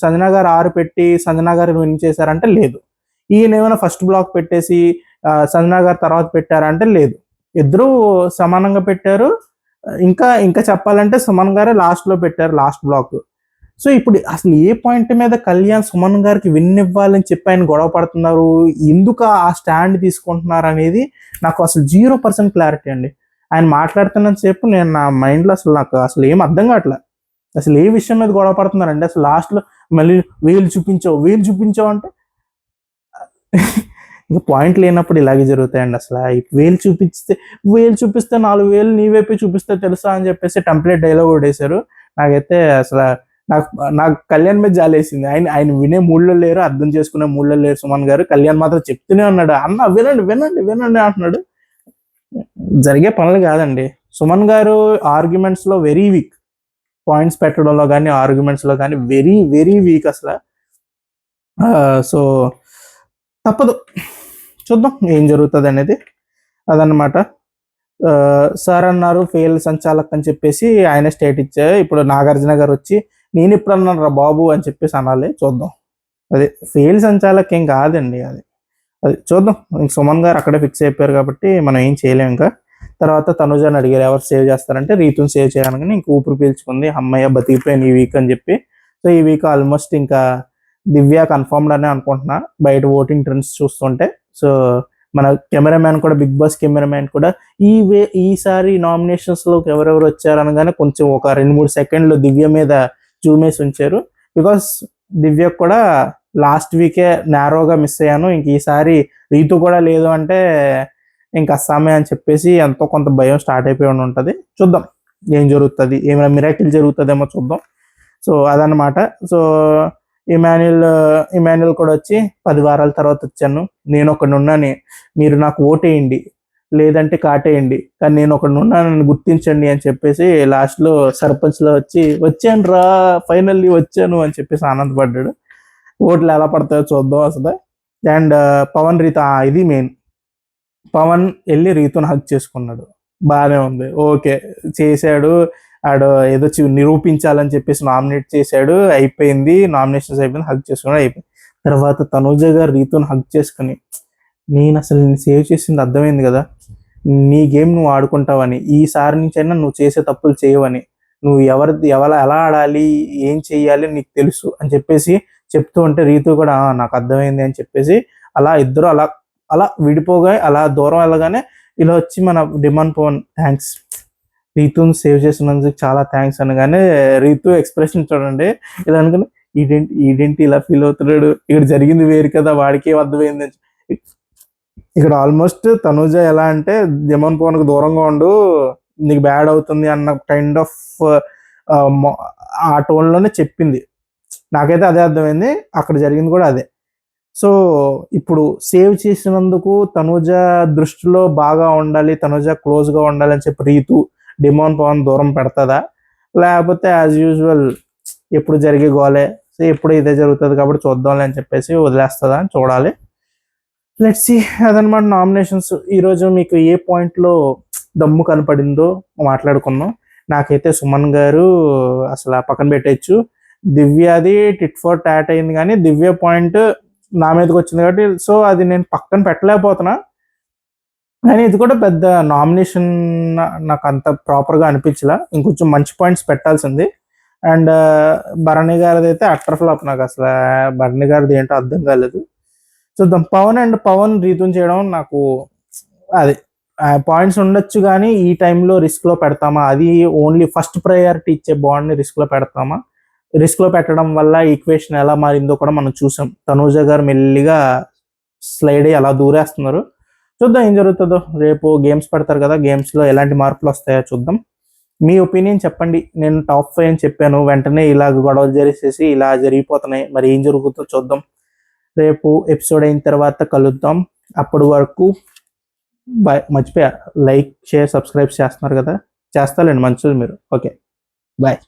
సంజన గారు 6 పెట్టి సంజన గారు విన్ చేశారంటే లేదు. ఈయన ఏమైనా ఫస్ట్ బ్లాక్ పెట్టేసి సంజన గారు తర్వాత పెట్టారంటే లేదు. ఇద్దరు సమానంగా పెట్టారు. ఇంకా చెప్పాలంటే సుమన్ గారే లాస్ట్లో పెట్టారు, లాస్ట్ బ్లాక్. సో ఇప్పుడు అసలు ఏ పాయింట్ మీద కళ్యాణ్ సుమన్ గారికి విన్ ఇవ్వాలని చెప్పి ఆయన గొడవ పడుతున్నారు, ఎందుకు ఆ స్టాండ్ తీసుకుంటున్నారు అనేది నాకు అసలు 0% క్లారిటీ అండి. ఆయన మాట్లాడుతున్నంత సేపు నేను నా మైండ్లో నాకు అసలు ఏం అర్థం కావట్లేదు. అసలు ఏ విషయం మీద గొడవ పడుతున్నారండి? అసలు లాస్ట్లో మళ్ళీ వేలు చూపించావు అంటే ఇంకా పాయింట్ లేనప్పుడు ఇలాగే జరుగుతాయండి. అసలు వేలు చూపిస్తే 4 వేలు నీ వైపే చూపిస్తే తెలుసా అని చెప్పేసి టెంప్లెట్ డైలాగ్ కొట్టేశారు. నాకైతే అసలు నాకు కళ్యాణ్ మీద జాలేసింది. ఆయన వినే మూడ్లో లేరు, అర్థం చేసుకునే మూడ్లో లేరు సుమన్ గారు. కళ్యాణ్ మాత్రం చెప్తూనే ఉన్నాడు, అన్న వినండి అంటున్నాడు. జరిగే పనులు కాదండి. సుమన్ గారు ఆర్గ్యుమెంట్స్లో వెరీ వీక్, పాయింట్స్ పెట్టడంలో కానీ ఆర్గ్యుమెంట్స్లో కానీ వెరీ వెరీ వీక్ అసలు. సో తప్పదు, చూద్దాం ఏం జరుగుతుంది అనేది. అదనమాట. సార్ అన్నారు ఫెయిల్ సంచాలక్ అని చెప్పేసి ఆయన స్టేట్ ఇచ్చారు. ఇప్పుడు నాగార్జున గారు వచ్చి నేను ఇప్పుడు అన్నాను రా బాబు అని చెప్పేసి అనాలి, చూద్దాం. అదే ఫెయిల్ సంచాలక్ ఏం కాదండి, అది చూద్దాం. సుమన్ గారు అక్కడే ఫిక్స్ అయిపోయారు కాబట్టి మనం ఏం చేయలేం. ఇంకా తర్వాత తనుజాని అడిగారు ఎవరు సేవ్ చేస్తారంటే రీతుని సేవ్ చేయడానికి ఇంక ఊపిరి పీల్చుకుంది, అమ్మయ్య బతికిపోయాను ఈ వీక్ అని చెప్పి. సో ఈ వీక్ ఆల్మోస్ట్ ఇంకా దివ్య కన్ఫర్మ్డ్ అనే అనుకుంటున్నా బయట ఓటింగ్ ట్రెండ్స్ చూస్తుంటే. సో మన కెమెరామ్యాన్ కూడా, బిగ్ బాస్ కెమెరామ్యాన్ కూడా ఈసారి నామినేషన్స్లోకి ఎవరెవరు వచ్చారనగానే కొంచెం ఒక 2-3 సెకండ్లు దివ్య మీద జూమ్ వేసి ఉంచారు. బికాస్ దివ్య కూడా లాస్ట్ వీకే నేరోగా మిస్ అయ్యాను, ఇంక ఈసారి రీతు కూడా లేదు అంటే ఇంక అస్సామే అని చెప్పేసి ఎంతో కొంత భయం స్టార్ట్ అయిపోయి ఉంటుంది. చూద్దాం ఏం జరుగుతుంది, ఏమైనా మిరాకిల్ జరుగుతుందేమో చూద్దాం. సో అదనమాట. సో ఇమాన్యుల్ కూడా వచ్చి 10 వారాల తర్వాత వచ్చాను, నేను ఒకడిని ఉన్నాను, మీరు నాకు ఓటేయండి లేదంటే కాటేయండి, కానీ నేను ఒకడిని ఉన్నానని గుర్తించండి అని చెప్పేసి లాస్ట్లో సర్పంచ్లో వచ్చాను రా ఫైనల్లీ వచ్చాను అని చెప్పేసి ఆనందపడ్డాడు. ఓట్లు ఎలా పడతాయో చూద్దాం అసలు. అండ్ పవన్ రీతు, ఇది మెయిన్, పవన్ వెళ్ళి రీతుని హక్ చేసుకున్నాడు, బాగానే ఉంది, ఓకే చేశాడు. ఆడు ఏదో నిరూపించాలని చెప్పేసి నామినేట్ చేశాడు, అయిపోయింది, నామినేషన్స్ అయిపోయింది, హక్ చేసుకున్నాడు, అయిపోయింది. తర్వాత తనూజ గారు రీతుని హక్ చేసుకుని నేను అసలు నేను సేవ్ చేసింది అర్థమైంది కదా, నీ గేమ్ నువ్వు ఆడుకుంటావని, ఈసారి నుంచైనా నువ్వు చేసే తప్పులు చేయవని, నువ్వు ఎలా ఆడాలి, ఏం చెయ్యాలి నీకు తెలుసు అని చెప్పేసి చెప్తూ ఉంటే రీతు కూడా నాకు అర్థమైంది అని చెప్పేసి అలా ఇద్దరు అలా అలా విడిపోగా అలా దూరం వెళ్ళగానే ఇలా వచ్చి మన డిమాండ్ పవన్ థ్యాంక్స్, రీతుని సేవ్ చేసినందుకు చాలా థ్యాంక్స్ అనగానే రీతు ఎక్స్ప్రెషన్ చూడండి. ఇలా అనుకుని ఈడేంటి ఇలా ఫీల్ అవుతున్నాడు, ఇక్కడ జరిగింది వేరు కదా, వాడికి అర్థమైంది. ఇక్కడ ఆల్మోస్ట్ తనూజ ఎలా అంటే డిమాండ్ పవన్కి దూరంగా ఉండు, నీకు బ్యాడ్ అవుతుంది అన్న కైండ్ ఆఫ్ ఆ టోన్లోనే చెప్పింది. నాకైతే అదే అర్థమైంది, అక్కడ జరిగింది కూడా అదే. సో ఇప్పుడు సేవ్ చేసినందుకు తనూజ దృష్టిలో బాగా ఉండాలి, తనూజ క్లోజ్గా ఉండాలి అని చెప్పి రీతు డిమాండ్ పవన్ దూరం పెడతదా, లేకపోతే యాజ్ యూజువల్ ఎప్పుడు జరిగే గోలే, సో ఎప్పుడు ఇదే జరుగుతుంది కాబట్టి చూద్దాంలే అని చెప్పేసి వదిలేస్తుందా అని చూడాలి. Let's see. అదనమాట నామినేషన్స్. ఈరోజు మీకు ఏ పాయింట్లో దమ్ము కనపడిందో మాట్లాడుకుందాం. నాకైతే సుమన్ గారు అసలు పక్కన పెట్టచ్చు, దివ్యది టిట్ ఫర్ టాట్ అయింది కానీ దివ్య పాయింట్ నా మీదకి వచ్చింది కాబట్టి సో అది నేను పక్కన పెట్టలేకపోతున్నా. కానీ ఇది కూడా పెద్ద నామినేషన్ నాకు అంత ప్రాపర్గా అనిపించలా, ఇంకొంచెం మంచి పాయింట్స్ పెట్టాల్సింది. అండ్ భరణి గారిది అయితే అట్టర్ ఫ్లాప్, నాకు అసలు భరణి గారిది ఏంటో అర్థం కాలేదు. చూద్దాం. పవన్ రీతుని చేయడం నాకు అది పాయింట్స్ ఉండొచ్చు కానీ ఈ టైంలో రిస్క్లో పెడతామా, అది ఓన్లీ ఫస్ట్ ప్రయారిటీ ఇచ్చే బాండ్ని రిస్క్లో పెడతామా, రిస్క్లో పెట్టడం వల్ల ఈక్వేషన్ ఎలా మారిందో కూడా మనం చూసాం. తనూజ గారు మెల్లిగా స్లైడ్ అయ్యి అలా దూరేస్తున్నారు. చూద్దాం ఏం జరుగుతుందో. రేపు గేమ్స్ పెడతారు కదా, గేమ్స్లో ఎలాంటి మార్పులు వస్తాయో చూద్దాం. మీ ఒపీనియన్ చెప్పండి. నేను టాప్ 5 అని చెప్పాను, వెంటనే ఇలా గొడవలు జరిగేసేసి ఇలా జరిగిపోతున్నాయి, మరి ఏం జరుగుతుందో చూద్దాం. రేపు ఎపిసోడ్ అయిన తర్వాత కలుద్దాం. అప్పటి వరకు బాయ్. మర్చిపోయా, లైక్ షేర్ సబ్స్క్రైబ్ చేస్తున్నారు కదా, చేస్తారండి మంచిది మీరు. Okay bye.